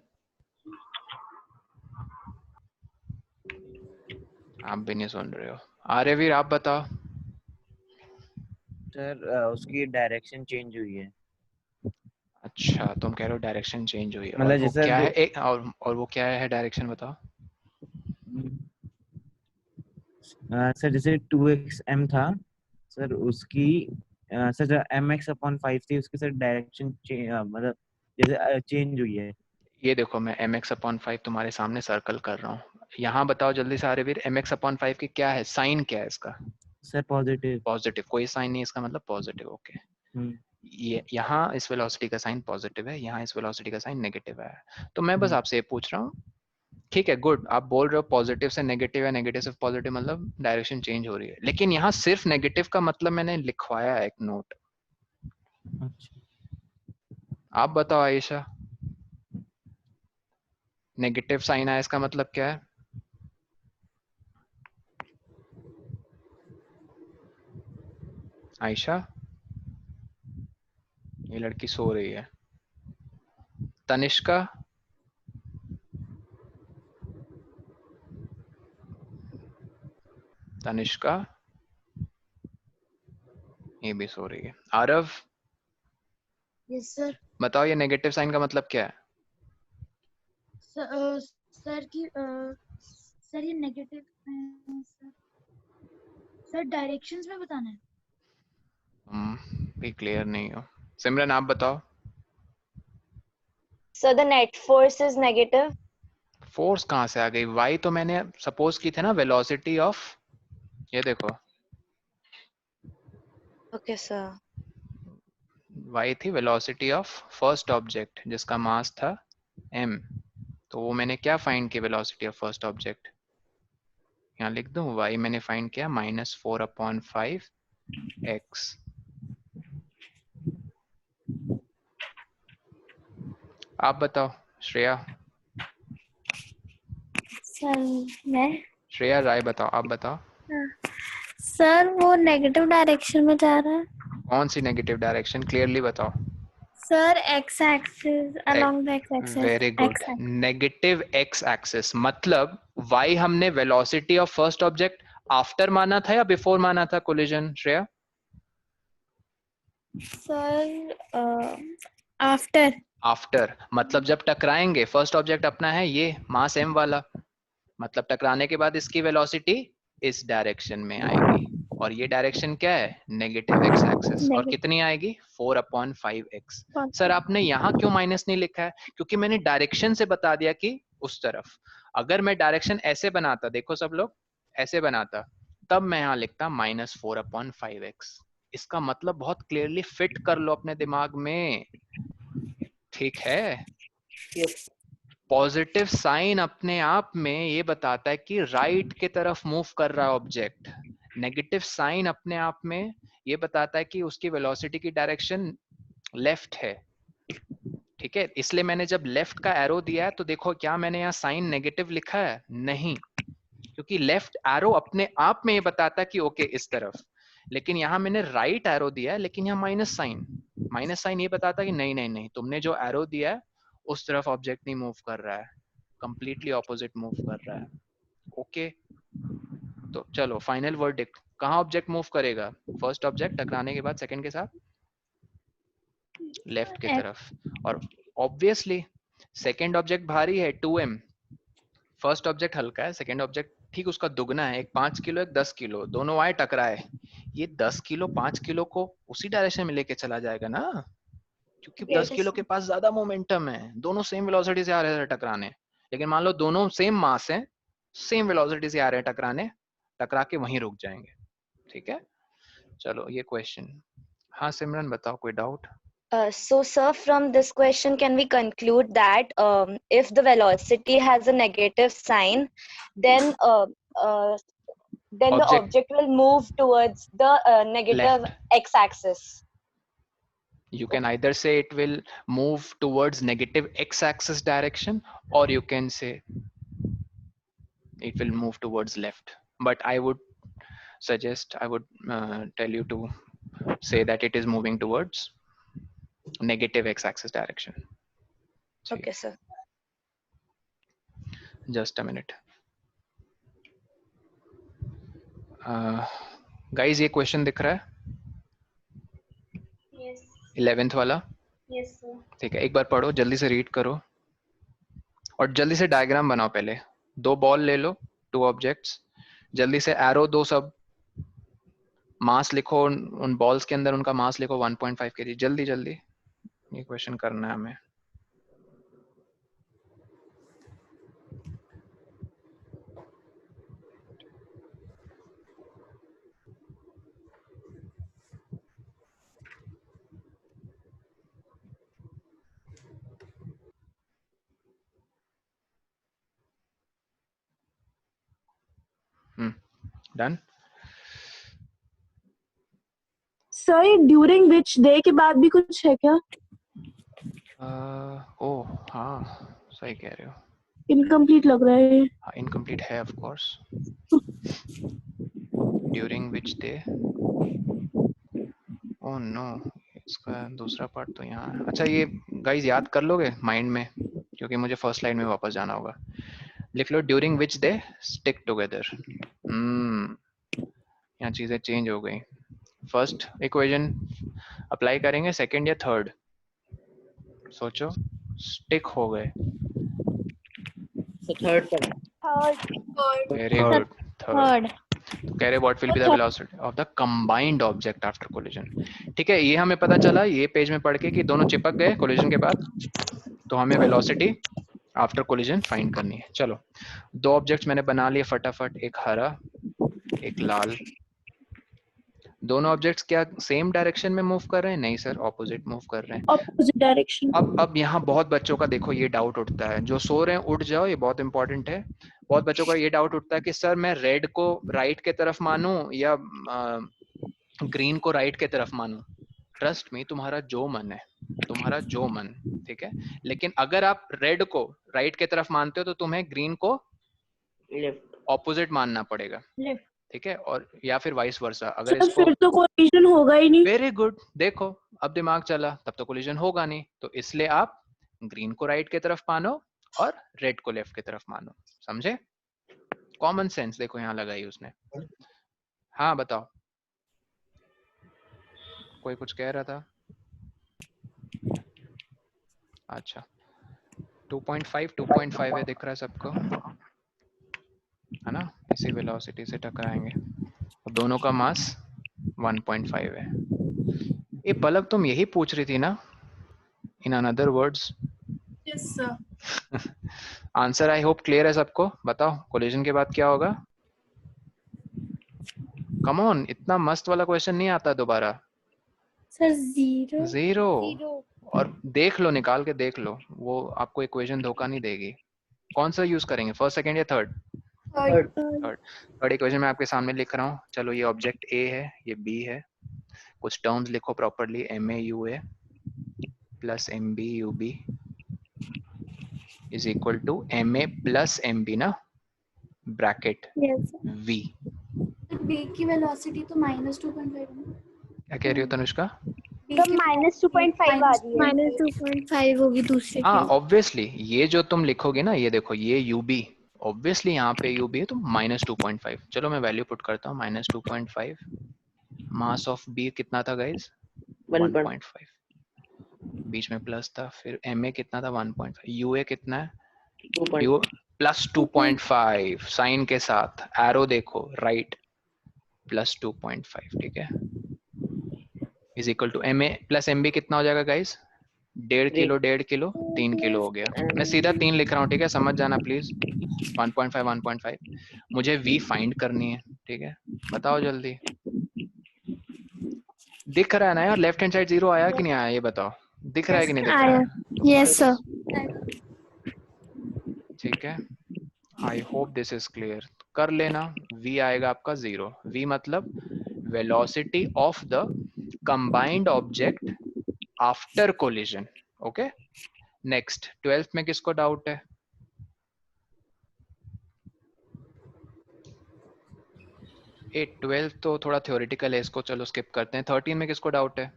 आप भी नहीं सुन रहे हो। आर्यवीर आप बताओ। सर उसकी डायरेक्शन चेंज हुई है। अच्छा, तुम कह रहे हो डायरेक्शन चेंज हुई है, और मतलब वो जैसे क्या है एक, और वो क्या है डायरेक्शन, बताओ। सर जैसे 2xm था सर, उसकी सर जो mx अपॉन 5 थी उसकी सर डायरेक्शन मतलब जैसे चेंज हुई है। ये देखो मैं mx अपॉन 5 तुम्हारे सामने सर्कल कर रहा हूँ, यहाँ बताओ जल्दी से आर्यवीर, mx अपॉन 5 की क्या है साइन, क्या है इसका? Sir positive. पॉजिटिव, कोई साइन नहीं इसका मतलब पॉजिटिव, ओके। ये यहाँ इस वेलोसिटी का साइन पॉजिटिव है, यहाँ इस वेलोसिटी का साइन नेगेटिव है, तो मैं बस आपसे ये पूछ रहा हूँ, ठीक है गुड, आप बोल रहे हो पॉजिटिव से नेगेटिव है, नेगेटिव से पॉजिटिव मतलब डायरेक्शन चेंज हो रही है, लेकिन यहाँ सिर्फ नेगेटिव का मतलब मैंने लिखवाया है एक नोट। आप बताओ आयशा, नेगेटिव साइन आया इसका मतलब क्या है? आयशा, ये लड़की सो रही है। तनिष्का, तनिष्का ये भी सो रही है। Aarav, yes sir. बताओ ये नेगेटिव साइन का मतलब क्या है? सर ये नेगेटिव सर डायरेक्शंस में बताना है। भी क्लियर नहीं हो। सिमरन आप बताओ। So the net force is negative. Force कहाँ से आ गई? y तो मैंने सपोज की थे ना वेलोसिटी ऑफ, ये देखो Okay sir. y थी वेलोसिटी ऑफ फर्स्ट ऑब्जेक्ट जिसका मास था m, तो वो मैंने क्या फाइंड किया वेलोसिटी ऑफ फर्स्ट ऑब्जेक्ट, यहाँ लिख दूं y मैंने फाइंड किया -4 अपॉन 5x। आप बताओ श्रेया। सर मैं श्रेया राय बताओ, आप बताओ। सर वो नेगेटिव डायरेक्शन में जा रहा है। कौन सी नेगेटिव डायरेक्शन, क्लियरली बताओ। Sir x axis, along the x axis. Very good, negative x axis. मतलब y हमने velocity of first object after माना था या बिफोर माना था collision, Shreya? Sir after. After, मतलब जब टकराएंगे, फर्स्ट ऑब्जेक्ट अपना है ये मास m वाला, मतलब टकराने के बाद इसकी वेलोसिटी इस डायरेक्शन में आएगी, और ये डायरेक्शन क्या है, नेगेटिव एक्स एक्सिस, और कितनी आएगी 4/5x। सर आपने यहाँ क्यों माइनस नहीं लिखा है? क्योंकि मैंने डायरेक्शन से बता दिया कि उस तरफ। अगर मैं डायरेक्शन ऐसे बनाता, देखो सब लोग ऐसे बनाता, तब मैं यहाँ लिखता -4/5x। इसका मतलब बहुत क्लियरली फिट कर लो अपने दिमाग में, ठीक है? पॉजिटिव साइन अपने आप में ये बताता है कि राइट की तरफ मूव कर रहा है ऑब्जेक्ट। नेगेटिव साइन अपने आप में ये बताता है कि उसकी वेलोसिटी की डायरेक्शन लेफ्ट है, ठीक है? इसलिए मैंने जब लेफ्ट का एरो दिया है तो देखो क्या मैंने यहाँ साइन नेगेटिव लिखा है? नहीं, क्योंकि लेफ्ट एरो अपने आप में ये बताता है कि ओके इस तरफ। लेकिन यहाँ मैंने राइट एरो दिया है, लेकिन यहाँ माइनस साइन ये बताता है कि नहीं नहीं नहीं, तुमने जो एरो दिया है उस तरफ ऑब्जेक्ट नहीं मूव कर रहा है, कंप्लीटली ऑपोजिट मूव कर रहा है। ओके, तो चलो फाइनल वर्डिक्ट, कहाँ ऑब्जेक्ट मूव करेगा? फर्स्ट ऑब्जेक्ट टकराने के बाद सेकंड के साथ लेफ्ट की तरफ, और ऑब्वियसली सेकंड ऑब्जेक्ट भारी है 2m, फर्स्ट ऑब्जेक्ट हल्का है, सेकंड ऑब्जेक्ट ठीक उसका दुगना है, एक 5 किलो एक 10 किलो, दोनों आए टकराए, ये 10 किलो 5 किलो को उसी डायरेक्शन में लेके चला जाएगा ना, क्योंकि 10 किलो के पास ज्यादा मोमेंटम है, दोनों सेम वेलोसिटी से आ रहे हैं टकराने। लेकिन मान लो दोनों सेम मास है, सेम वेलोसिटी से आ रहे हैं टकराने, टकरा के वहीं रुक जाएंगे, ठीक है? चलो ये क्वेश्चन। हाँ सिमरन बताओ, कोई doubt? So, sir, from this question, can we conclude that if the velocity has a negative sign, then the object will move towards the negative x-axis? You can either say it will move towards negative x-axis direction, or you can say it will move towards left. But I would suggest, I would tell you to say that it is moving towards negative x-axis direction. Okay, sir. Just a minute. Guys, ये question दिख रहा है? Yes. 11th वाला? Yes, sir. ठीक है, एक बार पढ़ो, जल्दी से रीड करो और जल्दी से डायग्राम बनाओ। पहले 2 बॉल ले लो, 2 ऑब्जेक्ट्स, जल्दी से एरो दो, सब मास लिखो, उन बॉल्स के अंदर उनका मास लिखो 1.5 kg, जल्दी जल्दी ये क्वेश्चन करना है हमें। Done? Sir during which day के बाद भी कुछ है क्या? ओह हाँ, सही कह रहे हो, इनकम्प्लीट लग रहा है। हाँ इनकम्प्लीट है of course. During which day, oh no, इसका दूसरा पार्ट तो यहाँ है। अच्छा ये गाइस याद कर लोगे माइंड में, क्योंकि मुझे फर्स्ट लाइन में वापस जाना होगा। लिख लो during which they stick together. यहाँ चीजें चेंज हो गई। फर्स्ट इक्वेशन अप्लाई करेंगे, सेकंड या थर्ड? सोचो, स्टिक हो गए। थर्ड। Very good, third. तो कह रहे what will be the velocity of the combined object after collision. ठीक है, ये हमें पता चला ये पेज में पढ़ के कि दोनों चिपक गए कोलिजन के बाद, तो हमें वेलोसिटी आफ्टर कोलिजन फाइंड करनी है। चलो 2 ऑब्जेक्ट्स मैंने बना लिए फटाफट, एक हरा एक लाल। दोनों ऑब्जेक्ट्स क्या सेम डायरेक्शन में मूव कर रहे हैं? नहीं सर, ऑपोजिट मूव कर रहे हैं, ऑपोजिट डायरेक्शन। अब यहाँ बहुत बच्चों का देखो ये डाउट उठता है, जो सो रहे हैं उठ जाओ, ये बहुत इंपॉर्टेंट है। बहुत बच्चों का ये डाउट उठता है कि सर मैं रेड को राइट के तरफ मानूं या ग्रीन को राइट के तरफ मानूं। ट्रस्ट मी, तुम्हारा जो मन है, तुम्हारा जो मन, ठीक है। लेकिन अगर आप रेड को राइट के तरफ मानते हो तो तुम्हें ग्रीन को लेफ्ट ऑपोजिट मानना पड़ेगा। ठीक है, और या फिर वाइस वर्सा। अगर सर इसको फिर तो कोलिजन होगा ही नहीं। वेरी गुड, देखो अब दिमाग चला, तब तो कोलिजन होगा नहीं, तो इसलिए आप ग्रीन को राइट की तरफ मानो और रेड को लेफ्ट की तरफ मानो, समझे? कॉमन सेंस देखो यहाँ लगाई उसने। हाँ बताओ, कोई कुछ कह रहा था? अच्छा 2.5 है, दिख रहा है सबको, है ना? इसी वेलोसिटी से टकराएंगे, दोनों का मास 1.5 है। ये पलक तुम यही पूछ रही थी ना, in another words? Yes sir. Answer I hope clear है सबको। बताओ कोलिजन के बाद क्या होगा? कम ऑन, इतना मस्त वाला क्वेश्चन नहीं आता दोबारा। Sir zero. जीरो। और देख लो, निकाल के देख लो, वो आपको इक्वेशन धोखा नहीं देगी। कौन सा यूज करेंगे, फर्स्ट सेकंड या थर्ड? थर्ड इक्वेशन मैं आपके सामने लिख रहा हूँ। चलो ये ऑब्जेक्ट ए है, ये बी है, कुछ टर्म्स लिखो properly, M A U A plus M B U B is equal to M A plus M B ना, ब्रैकेट वी। बी की वेलोसिटी तो -2.5 है। क्या कह रही हो तनुष्का? तो -2.5 आ रही है। -2.5 होगी दूसरे हाँ की। ऑब्वियसली, ये जो तुम लिखोगे ना, ये देखो ये यू बी, ऑब्वियसली यहाँ पे यू बी है तो -2.5। चलो मैं वैल्यू पुट करता हूँ, -2.5। मास ऑफ बी कितना था गाइज? 1.5, बीच में प्लस था, फिर एम ए कितना था? 1.5। यू ए कितना है? यू प्लस 2.5, साइन के साथ एरो देखो, राइट, प्लस 2.5, ठीक है, is equal to M A plus M B कितना हो जाएगा गाइज? 1.5 किलो 1.5 किलो 3 किलो हो गया। मैं सीधा 3 लिख रहा हूँ, ठीक है, समझ जाना प्लीज। 1.5 1.5, मुझे v फाइंड करनी है, ठीक है, बताओ जल्दी। दिख रहा है ना यार, लेफ्ट हैंड साइड 0 आया कि नहीं आया, ये बताओ, दिख रहा है कि नहीं दिख रहा है? Yes sir. ठीक है, I hope this is clear. कर लेना, v आएगा आपका 0। v मतलब velocity of the combined object after collision. Okay, next 12th में किसको डाउट है? ए 12th तो थोड़ा थ्योरेटिकल है, इसको चलो स्किप करते हैं। 13 में किसको डाउट है?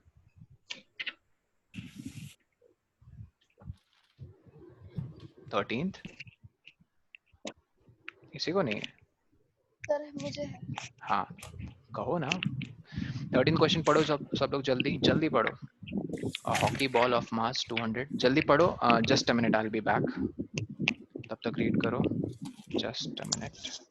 किसी को नहीं है? सर मुझे हाँ कहो ना। 13 क्वेश्चन पढ़ो सब लोग, जल्दी जल्दी पढ़ो। हॉकी बॉल ऑफ मास 200, जल्दी पढ़ो। Just a minute, I will be back, तब तक रीड करो, जस्ट अ मिनट।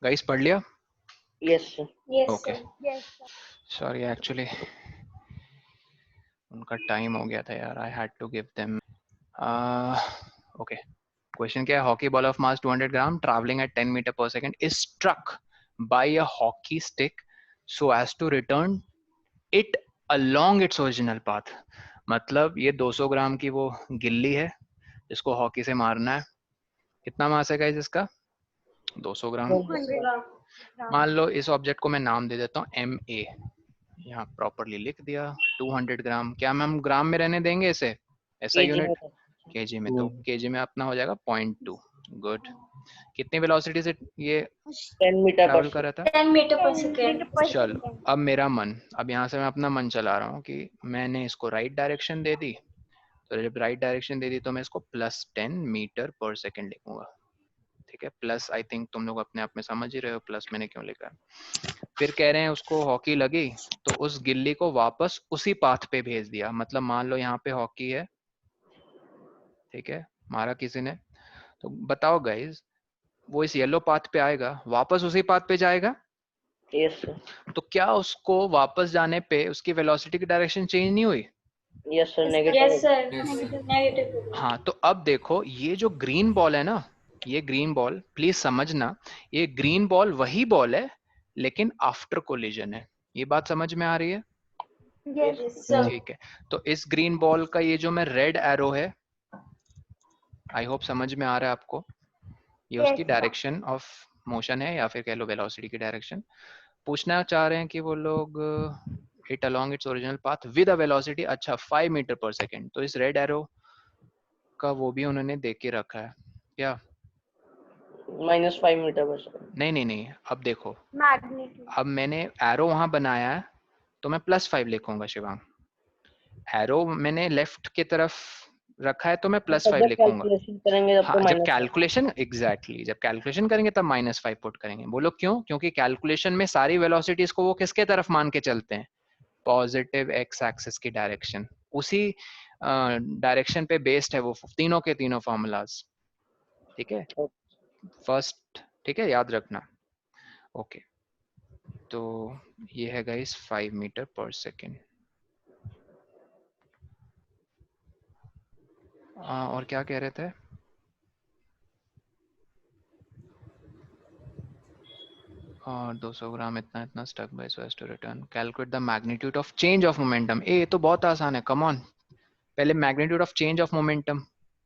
गाइस पढ़ लिया? Yes sir. Okay, sorry actually उनका टाइम हो गया था यार, I had to give them. Okay, question क्या है? Hockey ball of mass 200 gram travelling at 10 metre per second is struck by a hockey stick so as to return it along its original path. मतलब ये 200 ग्राम की वो गिल्ली है जिसको hockey से मारना है, कितना मास है गाइस इसका? 200 ग्राम। 200 मान लो इस ऑब्जेक्ट को मैं नाम दे देता हूँ MA, यहाँ प्रॉपरली लिख दिया। 200 ग्राम, क्या हम ग्राम में रहने देंगे इसे? ऐसा यूनिट केजी में, तो केजी में अपना हो जाएगा 0.2। गुड। कितनी वेलोसिटी से ये 10 मीटर ट्रैवल पर कर रहा था? 10 मीटर पर सेकेंड। चलो अब मेरा मन, अब यहाँ से मैं अपना मन चला रहा हूँ कि मैंने इसको राइट डायरेक्शन दे दी, तो जब राइट डायरेक्शन दे दी तो मैं इसको +10 मीटर पर सेकेंड लिखूंगा। ठीक है, प्लस आई थिंक तुम लोग अपने आप में समझ ही रहे हो प्लस मैंने क्यों लिखा है। फिर कह रहे हैं उसको हॉकी लगी तो उस गिल्ली को वापस उसी पाथ पे भेज दिया। मतलब मान लो यहाँ पे हॉकी है, ठीक है, मारा किसी ने, तो बताओ गाइज वो इस येलो पाथ पे आएगा, वापस उसी पाथ पे जाएगा? Yes sir. तो क्या उसको वापस जाने पे उसकी वेलोसिटी की डायरेक्शन चेंज नहीं हुई? Yes sir, negative. हाँ, तो अब देखो ये जो ग्रीन बॉल है ना, ये ग्रीन बॉल, प्लीज समझना, ये ग्रीन बॉल वही बॉल है लेकिन आफ्टर कोलिजन है। ये बात समझ में आ रही है? Yes sir. ठीक है, तो इस ग्रीन बॉल का ये जो मैं रेड एरो है, आई होप समझ में आ रहा है आपको, ये उसकी डायरेक्शन ऑफ मोशन है या फिर कह लो वेलोसिटी की डायरेक्शन। पूछना चाह रहे हैं कि वो लोग it along its original path with a velocity, अच्छा 5 मीटर पर सेकेंड, तो इस रेड एरो का वो भी उन्होंने देख के रखा है क्या? -5 मीटर पर सेकेंड। नहीं, अब देखो, मैग्नीट्यूड। अब मैंने एरो वहां बनाया है तो मैं +5 लिखूंगा शिवांग। एरो मैंने लेफ्ट की तरफ रखा है तो मैं +5 लिखूंगा। कैलकुलेशन करेंगे जब हाँ, तो जब -5। कैलकुलेशन एग्जैक्टली जब कैलकुलेशन करेंगे तब -5 पुट करेंगे। बोलो क्यों? क्योंकि कैलकुलेशन में सारी वेलोसिटीज को वो किसके तरफ मान के चलते हैं? पॉजिटिव एक्स एक्सिस की डायरेक्शन, उसी डायरेक्शन पे बेस्ड है वो तीनों के तीनों फॉर्मूलाज। ठीक है, फर्स्ट, ठीक है, याद रखना। ओके, तो ये है गाइस 5 मीटर पर सेकेंड। और क्या कह रहे थे? और 200 ग्राम इतना stuck by so as to return, calculate the magnitude of change of momentum. ये तो बहुत आसान है, कम ऑन। पहले magnitude of change of momentum,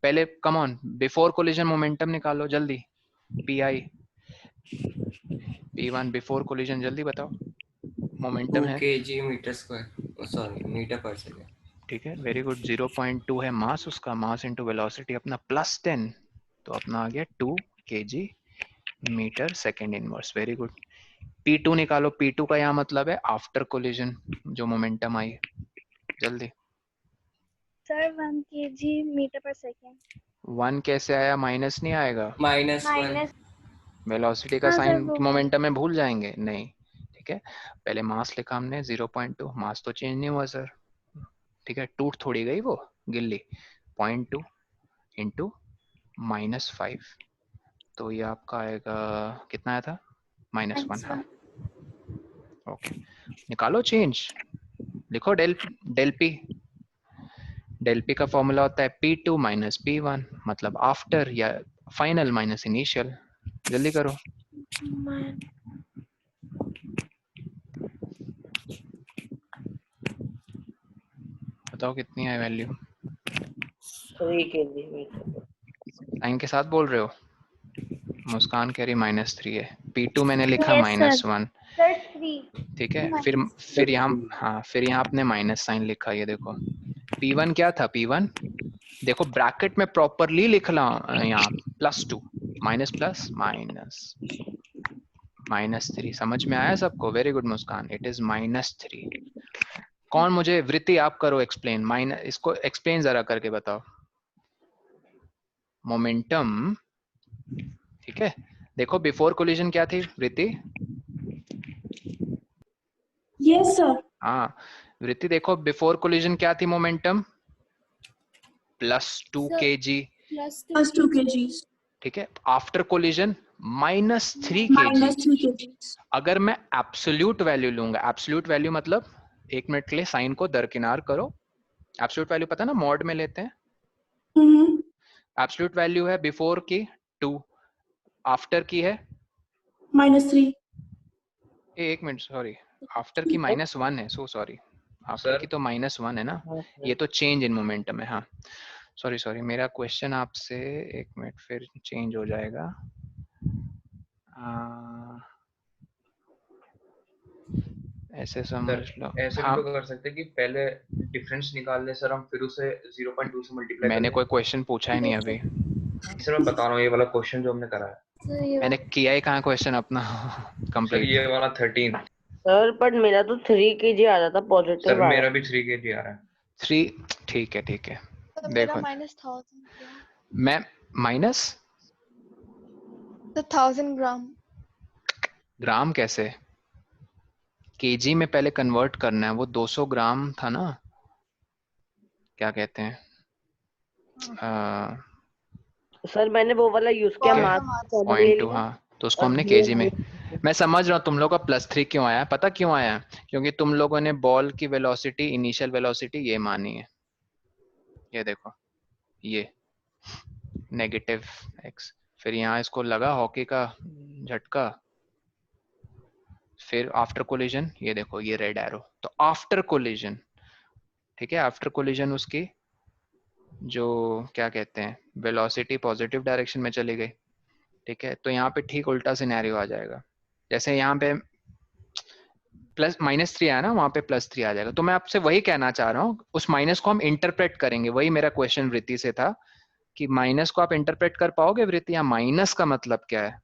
पहले come on before collision momentum निकालो जल्दी। PI P1 बिफोर कोलिजन, जल्दी बताओ। मोमेंटम है kg metre square, sorry metre per second. ठीक है, वेरी गुड। 0.2 है मास, उसका मास इनटू वेलोसिटी अपना +10, तो अपना आ गया 2 kg metre second inverse. Very good. P2 निकालो, P2 का यहाँ मतलब है आफ्टर कोलिजन जो मोमेंटम आई, जल्दी। Sir 1 kg metre per second. 1 कैसे आया? माइनस नहीं आएगा? -1 वेलोसिटी का हाँ, साइन सर, वो- मोमेंटम में भूल जाएंगे? नहीं, ठीक है, पहले मास लिखा हमने 0.2, मास तो चेंज नहीं हुआ सर, ठीक है, टूट थोड़ी गई वो गिल्ली। 0.2 इंटू -5, तो ये आपका आएगा, कितना आया था? -1। हाँ, ओके, निकालो चेंज, लिखो डेल पी का फॉर्मूला होता है P2 माइनस P1, मतलब आफ्टर या फाइनल माइनस इनिशियल। जल्दी करो। बताओ कितनी है वैल्यू? 3 kg metre. साइन के साथ बोल रहे हो? मुस्कान कह रही -3 है। P2 मैंने लिखा Yes, sir. -1, सर 3। ठीक है, फिर यहाँ, हाँ, फिर यहाँ आपने माइनस साइन लिखा। ये देखो P1 क्या था? P1 देखो ब्रैकेट में प्रॉपरली लिख ला, यहाँ +2 माइनस प्लस माइनस -3। समझ में आया सबको? Very good Muskan, it is -3। कौन मुझे, वृत्ति आप करो एक्सप्लेन, इसको एक्सप्लेन जरा करके बताओ। मोमेंटम, ठीक है, देखो बिफोर कोलिजन क्या थी वृत्ति? Yes sir. हाँ वृत्ति, देखो बिफोर कोलिजन क्या थी मोमेंटम? +2 kg, +2 kg। ठीक है, आफ्टर कोलिजन -3 kg। -3 kg। अगर मैं एब्सोल्यूट वैल्यू लूंगा, एब्सोल्यूट वैल्यू मतलब, एक मिनट के लिए साइन को दरकिनार करो, एब्सोल्यूट वैल्यू पता ना मॉड में लेते हैं। एब्सोल्यूट वैल्यू है बिफोर की 2, आफ्टर की है -3। एक मिनट, सॉरी, आफ्टर की -1 है, सो सॉरी, आफ्टर की तो -1 है ना, ये तो चेंज इन मोमेंटम है। हाँ, सॉरी मेरा क्वेश्चन आपसे, एक मिनट फिर चेंज हो जाएगा। ऐसे समझ लो। ऐसे भी हाँ, तो कर सकते हैं कि पहले डिफरेंस निकाल ले सर, हम फिर उसे 0.2 से मल्टीप्लाई कर मैंने लें। कोई क्वेश्चन पूछा ही नहीं अभी। सर मैं बता रहा हूँ ये वाला क्वेश्चन जो हमने करा है। मैंने किया ही कहाँ क्वेश्चन अपना सर कंप्लीट। ये वाला 13। सर पर मेरा तो 3 kg आ रहा था, सर पॉजिटिव आ मेरा रहा भी 3 kg आ रहा है। 3, ठीक है। देखो मैं माइनस $1,000 ग्राम कैसे, केजी में पहले कन्वर्ट करना है। वो 200 ग्राम था ना, क्या कहते हैं सर मैंने वो वाला यूज किया, मास 0.2, हाँ, तो उसको हमने केजी में। मैं समझ रहा हूँ तुम लोग का +3 क्यों आया, पता क्यों आया? क्योंकि तुम लोगों ने बॉल की वेलोसिटी, इनिशियल वेलोसिटी ये मानी है। ये देखो, ये -x, फिर यहाँ इसको लगा हॉकी का झटका, फिर आफ्टर कोलिजन ये देखो ये रेड एरो, तो आफ्टर कोलिजन, ठीक है, आफ्टर कोलिजन उसकी जो क्या कहते हैं वेलोसिटी पॉजिटिव डायरेक्शन में चली गई, ठीक है। तो यहाँ पे ठीक उल्टा सिनेरियो आ जाएगा, जैसे यहाँ पे -3 आया ना, वहां पे +3 आ जाएगा। तो मैं आपसे वही कहना चाह रहा हूँ, उस माइनस को हम इंटरप्रेट करेंगे। वही मेरा क्वेश्चन वृत्ति से था कि माइनस को आप इंटरप्रेट कर पाओगे वृत्ति, या माइनस का मतलब क्या है?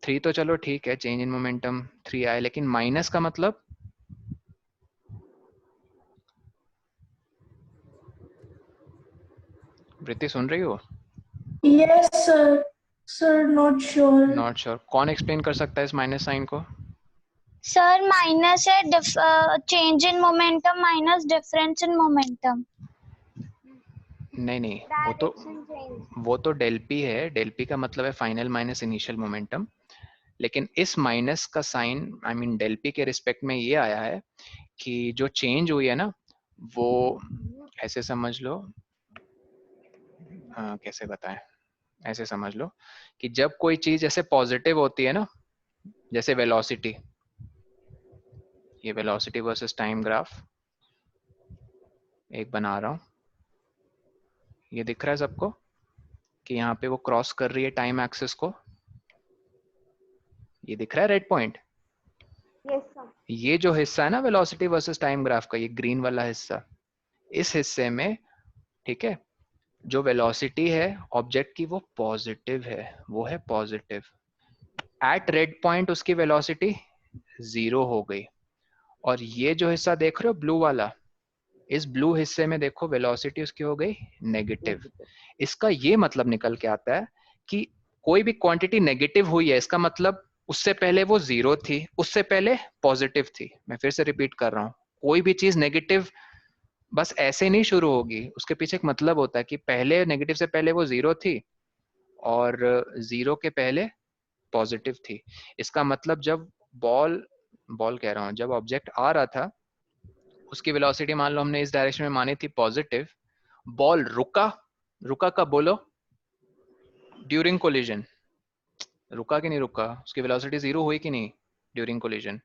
3 तो चलो ठीक है, चेंज इन मोमेंटम 3 आए, लेकिन माइनस का मतलब? वृत्ति सुन रही हो? Yes, sir. Sir, not sure. Not sure. कौन एक्सप्लेन कर सकता है इस माइनस साइन को? सर माइनस है change in momentum minus difference in momentum. नहीं, वो तो डेल पी है। डेल पी का मतलब है फाइनल माइनस इनिशियल मोमेंटम, लेकिन इस माइनस का sign I mean del P के रिस्पेक्ट में ये आया है कि जो चेंज हुई है ना, वो ऐसे समझ लो, कैसे बताएं, ऐसे समझ लो कि जब कोई चीज ऐसे पॉजिटिव होती है ना, जैसे वेलोसिटी, ये वेलोसिटी वर्सेस टाइम ग्राफ एक बना रहा हूं, ये दिख रहा है सबको कि यहाँ पे वो क्रॉस कर रही है टाइम एक्सिस को, ये दिख रहा है रेड पॉइंट। Yes, sir. ये जो हिस्सा है ना वेलोसिटी वर्सेस टाइम ग्राफ का, ये ग्रीन वाला हिस्सा, इस हिस्से में, ठीक है, जो वेलोसिटी है ऑब्जेक्ट की वो पॉजिटिव है, वो है पॉजिटिव। एट रेड पॉइंट उसकी वेलोसिटी 0 हो गई, और ये जो हिस्सा देख रहे हो ब्लू वाला, इस ब्लू हिस्से में देखो वेलोसिटी उसकी हो गई नेगेटिव। इसका ये मतलब निकल के आता है कि कोई भी क्वांटिटी नेगेटिव हुई है, इसका मतलब उससे पहले वो 0 थी, उससे पहले पॉजिटिव थी। मैं फिर से रिपीट कर रहा हूँ, कोई भी चीज नेगेटिव बस ऐसे नहीं शुरू होगी, उसके पीछे एक मतलब होता है कि पहले नेगेटिव से पहले वो 0 थी और 0 के पहले पॉजिटिव थी। इसका मतलब जब बॉल कह रहा हूँ, जब ऑब्जेक्ट आ रहा था उसकी वेलोसिटी मान लो हमने इस डायरेक्शन में मानी थी पॉजिटिव, बॉल रुका कब बोलो? During collision. रुका कि नहीं रुका? उसकी वेलोसिटी 0 हुई कि नहीं ड्यूरिंग कोलिजन?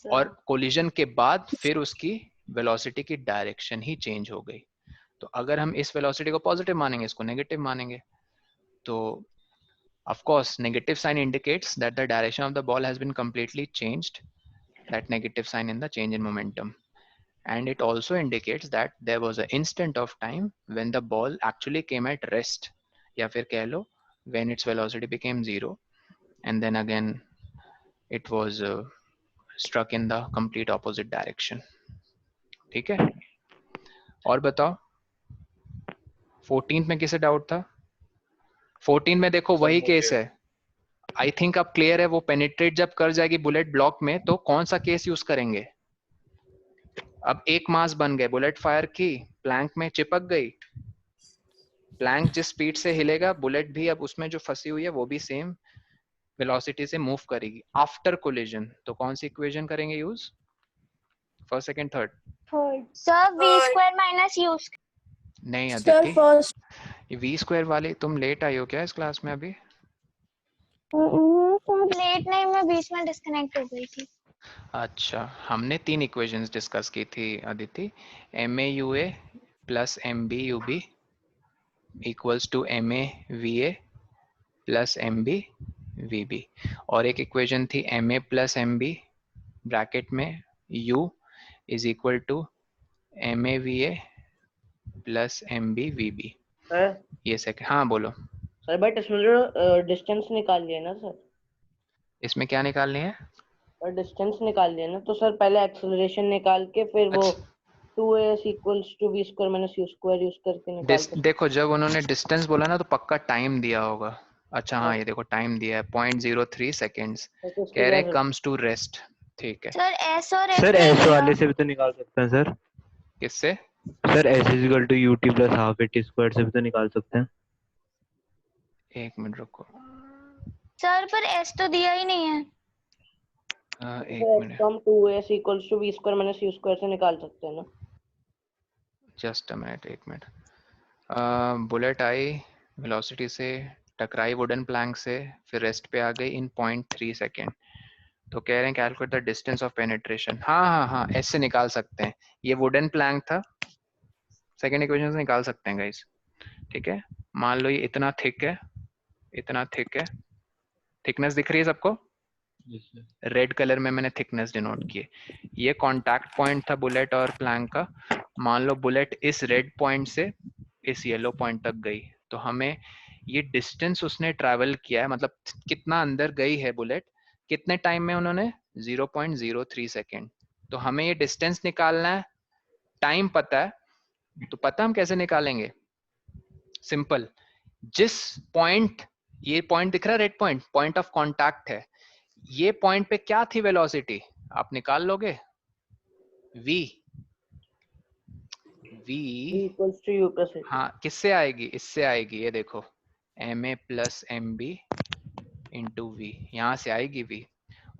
और कोलिजन के बाद फिर उसकी वेलोसिटी की डायरेक्शन ही चेंज हो गई। तो अगर हम इस वेलोसिटी को पॉजिटिव मानेंगे, इसको नेगेटिव मानेंगे, तो of course negative sign indicates that the direction of the ball has been completely changed, that negative sign in the change in momentum, and it also indicates that there was an instant of time when the ball actually came at rest, या फिर कह लो when its velocity became 0 and then again it was struck in the complete opposite direction. ठीक है, और बताओ 14th में किसे doubt था? 14 में देखो वही केस है, आई थिंक अब क्लियर है। वो पेनिट्रेट जब कर जाएगी बुलेट ब्लॉक में, तो कौन सा केस यूज करेंगे? अब एक मास बन गए, बुलेट फायर की, प्लैंक में चिपक गई, प्लैंक जिस स्पीड से हिलेगा बुलेट भी अब उसमें जो फंसी हुई है वो भी सेम वेलोसिटी से मूव करेगी आफ्टर कोलिजन। तो कौन सी इक्वेशन करेंगे use? First, second, third? Sir v² minus u²। नहीं अदिति, v² वाले तुम लेट आई हो क्या इस क्लास में? अभी लेट नहीं, मैं बीच में डिस्कनेक्ट हो गई थी। अच्छा, हमने 3 इक्वेशंस डिस्कस की थी Aditi, MAUA plus mb ub equals to ma va plus mb vb, और एक इक्वेशन थी ma plus mb ब्रैकेट में u is equal to ma va plus mb vb। Sir ये सेकंड, हाँ बोलो। सर बट इसमें जो डिस्टेंस निकाल लिया ना सर, इसमें क्या निकालनी है? और डिस्टेंस निकाल लिया ना, तो सर पहले एक्सेलरेशन निकाल के फिर वो 2as equals to v square minus u square use करके निकाल देखो जब उन्होंने डिस्टेंस बोला ना तो पक्का टाइम दिया होगा। अच्छा हाँ, ये देखो टाइम दिया है 0.03 सेकेंड्स, कह रहे कम्स टू रेस्ट। ठीक है सर एस और सर एस वाले से भी तो निकाल सकते हैं सर। किससे? Sir S is equal to U T plus half A T square से भी तो निकाल सकते हैं। एक मिनट रुको सर पर एस तो दिया ही नहीं है। एक मिनट, हम 2as equals to v square minus u square से निकाल सकते हैं ना। जस्ट अ मिनट, एक मिनट। बुलेट आई वेलोसिटी से टकराई वुडन प्लैंक से, फिर रेस्ट पे आ गई इन 0.3 सेकेंड, तो कह रहे हैं calculate the distance of penetration. हाँ हाँ हाँ, एस से निकाल सकते हैं। ये वुडन प्लैंक था, सेकेंड इक्वेशन से निकाल सकते हैं गाइस। ठीक है, मान लो ये इतना थिक है, इतना थिक है, थिकनेस दिख रही है सबको? रेड कलर में मैंने थिकनेस डिनोट की है। ये कांटेक्ट पॉइंट था बुलेट और प्लैंक का। मान लो बुलेट इस रेड पॉइंट से इस येलो पॉइंट तक गई, तो हमें ये डिस्टेंस उसने ट्रैवल किया है, मतलब कितना अंदर गई है बुलेट, कितने टाइम में उन्होंने 0.03 सेकेंड। तो हमें ये डिस्टेंस निकालना है, टाइम पता है, तो पता हम कैसे निकालेंगे? सिंपल, जिस पॉइंट, ये पॉइंट दिख रहा है red point, point of contact है, ये पॉइंट पे क्या थी वेलोसिटी, आप निकाल लोगे? v equals to u plus h। हाँ किससे आएगी? इससे आएगी, ये देखो ma plus mb into v, यहाँ से आएगी v,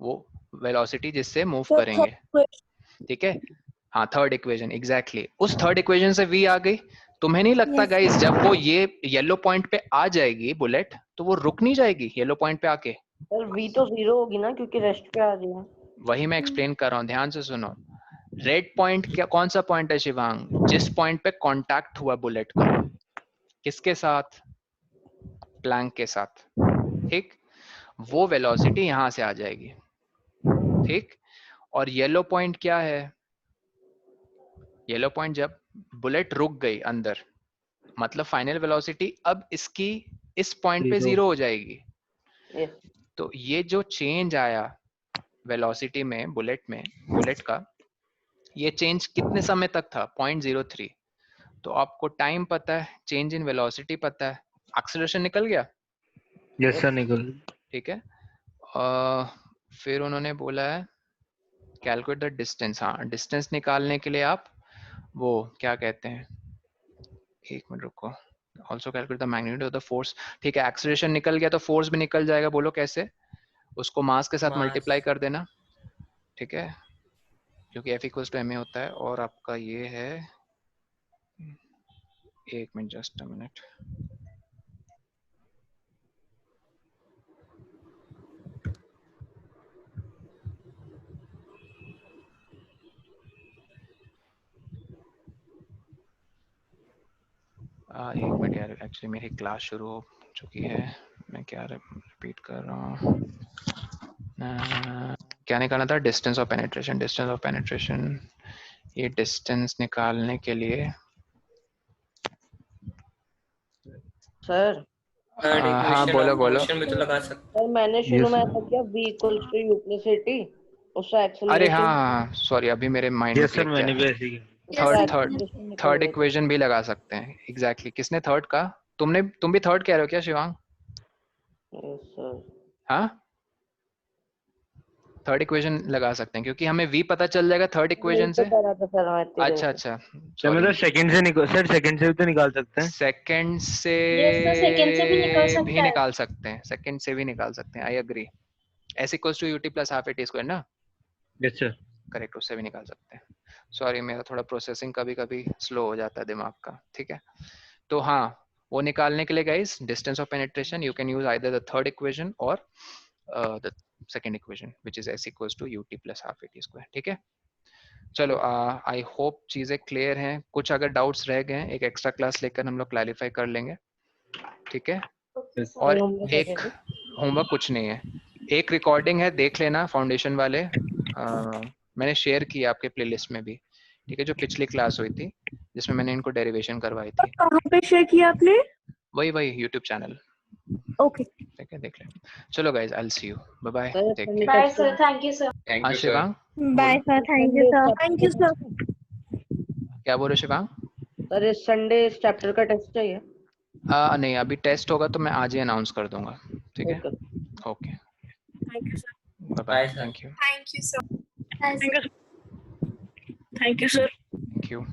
वो वेलोसिटी जिससे मूव करेंगे। ठीक है, हाँ थर्ड इक्वेशन एग्जैक्टली, उस थर्ड इक्वेशन से v आ गई। तुम्हें नहीं लगता गाइस जब वो ये येलो पॉइंट पे आ जाएगी बुलेट, तो वो रुक नहीं जाएगी येलो पॉइंट पे आके? सर v तो 0 होगी ना, क्योंकि रेस्ट पे आ रही है। वही मैं एक्सप्लेन कर रहा हूँ, ध्यान से सुनो। रेड पॉइंट क्या, कौन सा पॉइंट है शिवांग? जिस पॉइंट पे कांटेक्ट हुआ बुलेट का, किसके साथ? प्लैंक के साथ। ठीक, वो वेलोसिटी यहां से आ जाएगी। ठीक, और येलो पॉइंट क्या है? येलो पॉइंट जब बुलेट रुक गई अंदर, मतलब फाइनल वेलोसिटी अब इसकी इस पॉइंट पे 0 हो जाएगी। तो ये जो चेंज आया वेलोसिटी में बुलेट का, ये चेंज कितने समय तक था? 0.03। तो आपको टाइम पता है, चेंज इन वेलोसिटी पता है, एक्सेलरेशन निकल गया? यस सर निकल। ठीक है, फिर उन्होंने बोला है कैलकुलेट द डिस्टेंस। हाँ, डिस्टेंस निकालने के लिए आप वो क्या कहते हैं, एक मिनट रुको, also calculate the magnitude of the force. ठीक है, एक्सेलरेशन निकल गया तो फोर्स भी निकल जाएगा। बोलो कैसे? उसको मास के साथ मल्टीप्लाई कर देना। ठीक है, क्योंकि F इक्वल्स टू ma होता है, और आपका ये है, एक मिनट जस्ट अ मिनट, एक मिनट यार, एक्चुअली मेरी क्लास शुरू हो चुकी है, मैं क्या रिपीट कर रहा हूँ। क्या निकालना था? Distance of penetration. Distance of penetration, ये डिस्टेंस निकालने के लिए सर हाँ बोलो बोलो। भी तो लगा सकते। सर मैंने शुरू में ऐसा किया v equals to u plus h, उसका एक्सेलरेशन। अरे हाँ सॉरी, अभी मेरे माइंड में सर मैंने भी ऐसे ही थर्ड इक्वेशन भी लगा सकते हैं। एग्जैक्टली किसने थर्ड का? तुम भी थर्ड कह रहे हो क्या शिवांग? हाँ, थर्ड इक्वेशन लगा सकते हैं क्योंकि हमें v पता चल जाएगा थर्ड इक्वेशन से। अच्छा अच्छा, मतलब सेकंड से सर सेकंड से भी तो निकाल सकते हैं। सेकंड से सेकंड से भी निकाल सकते भी हैं। निकाल सकते हैं, सेकंड से भी निकाल सकते हैं। I agree. s equals to ut plus half at square ना? यस सर, करेक्ट, उससे भी निकाल सकते हैं। सॉरी, मेरा थोड़ा प्रोसेसिंग कभी कभी स्लो हो जाता है दिमाग का। ठीक है, तो हाँ, वो निकालने के लिए guys distance of penetration you can use either the third equation और the second equation which is s equals to ut plus half at square. ठीक है, चलो आई होप चीजें क्लियर हैं. कुछ अगर डाउट्स रह गए हैं एक एक्स्ट्रा क्लास लेकर हम लोग क्लैरिफाई कर लेंगे. ठीक है. और एक होमवर्क कुछ नहीं है, एक रिकॉर्डिंग है देख लेना फाउंडेशन वाले. मैंने शेयर किया आपके प्लेलिस्ट में भी. ठीक है, जो पिछली क्लास हुई थी जिसमें मैंने इनको डेरिवेशन करवाई थी. कहाँ पे शेयर किया आपने? वही यूट्यूब चैनल. ओके ठीक है, देख ले. चलो guys, I will see you. Bye bye. Take care. Bye sir, thank you sir. Thank you sir. Shivang, bye sir, thank you sir. Thank you sir. क्या बोल रहे हो शिवांग? सर इस संडे इस चैप्टर का टेस्ट चाहिए? नहीं, अभी टेस्ट होगा तो मैं आज ही अनाउंस कर दूंगा. ठीक है. Okay, thank you sir. Bye bye. Thank you. Thank you sir. Thank you sir. Thank you.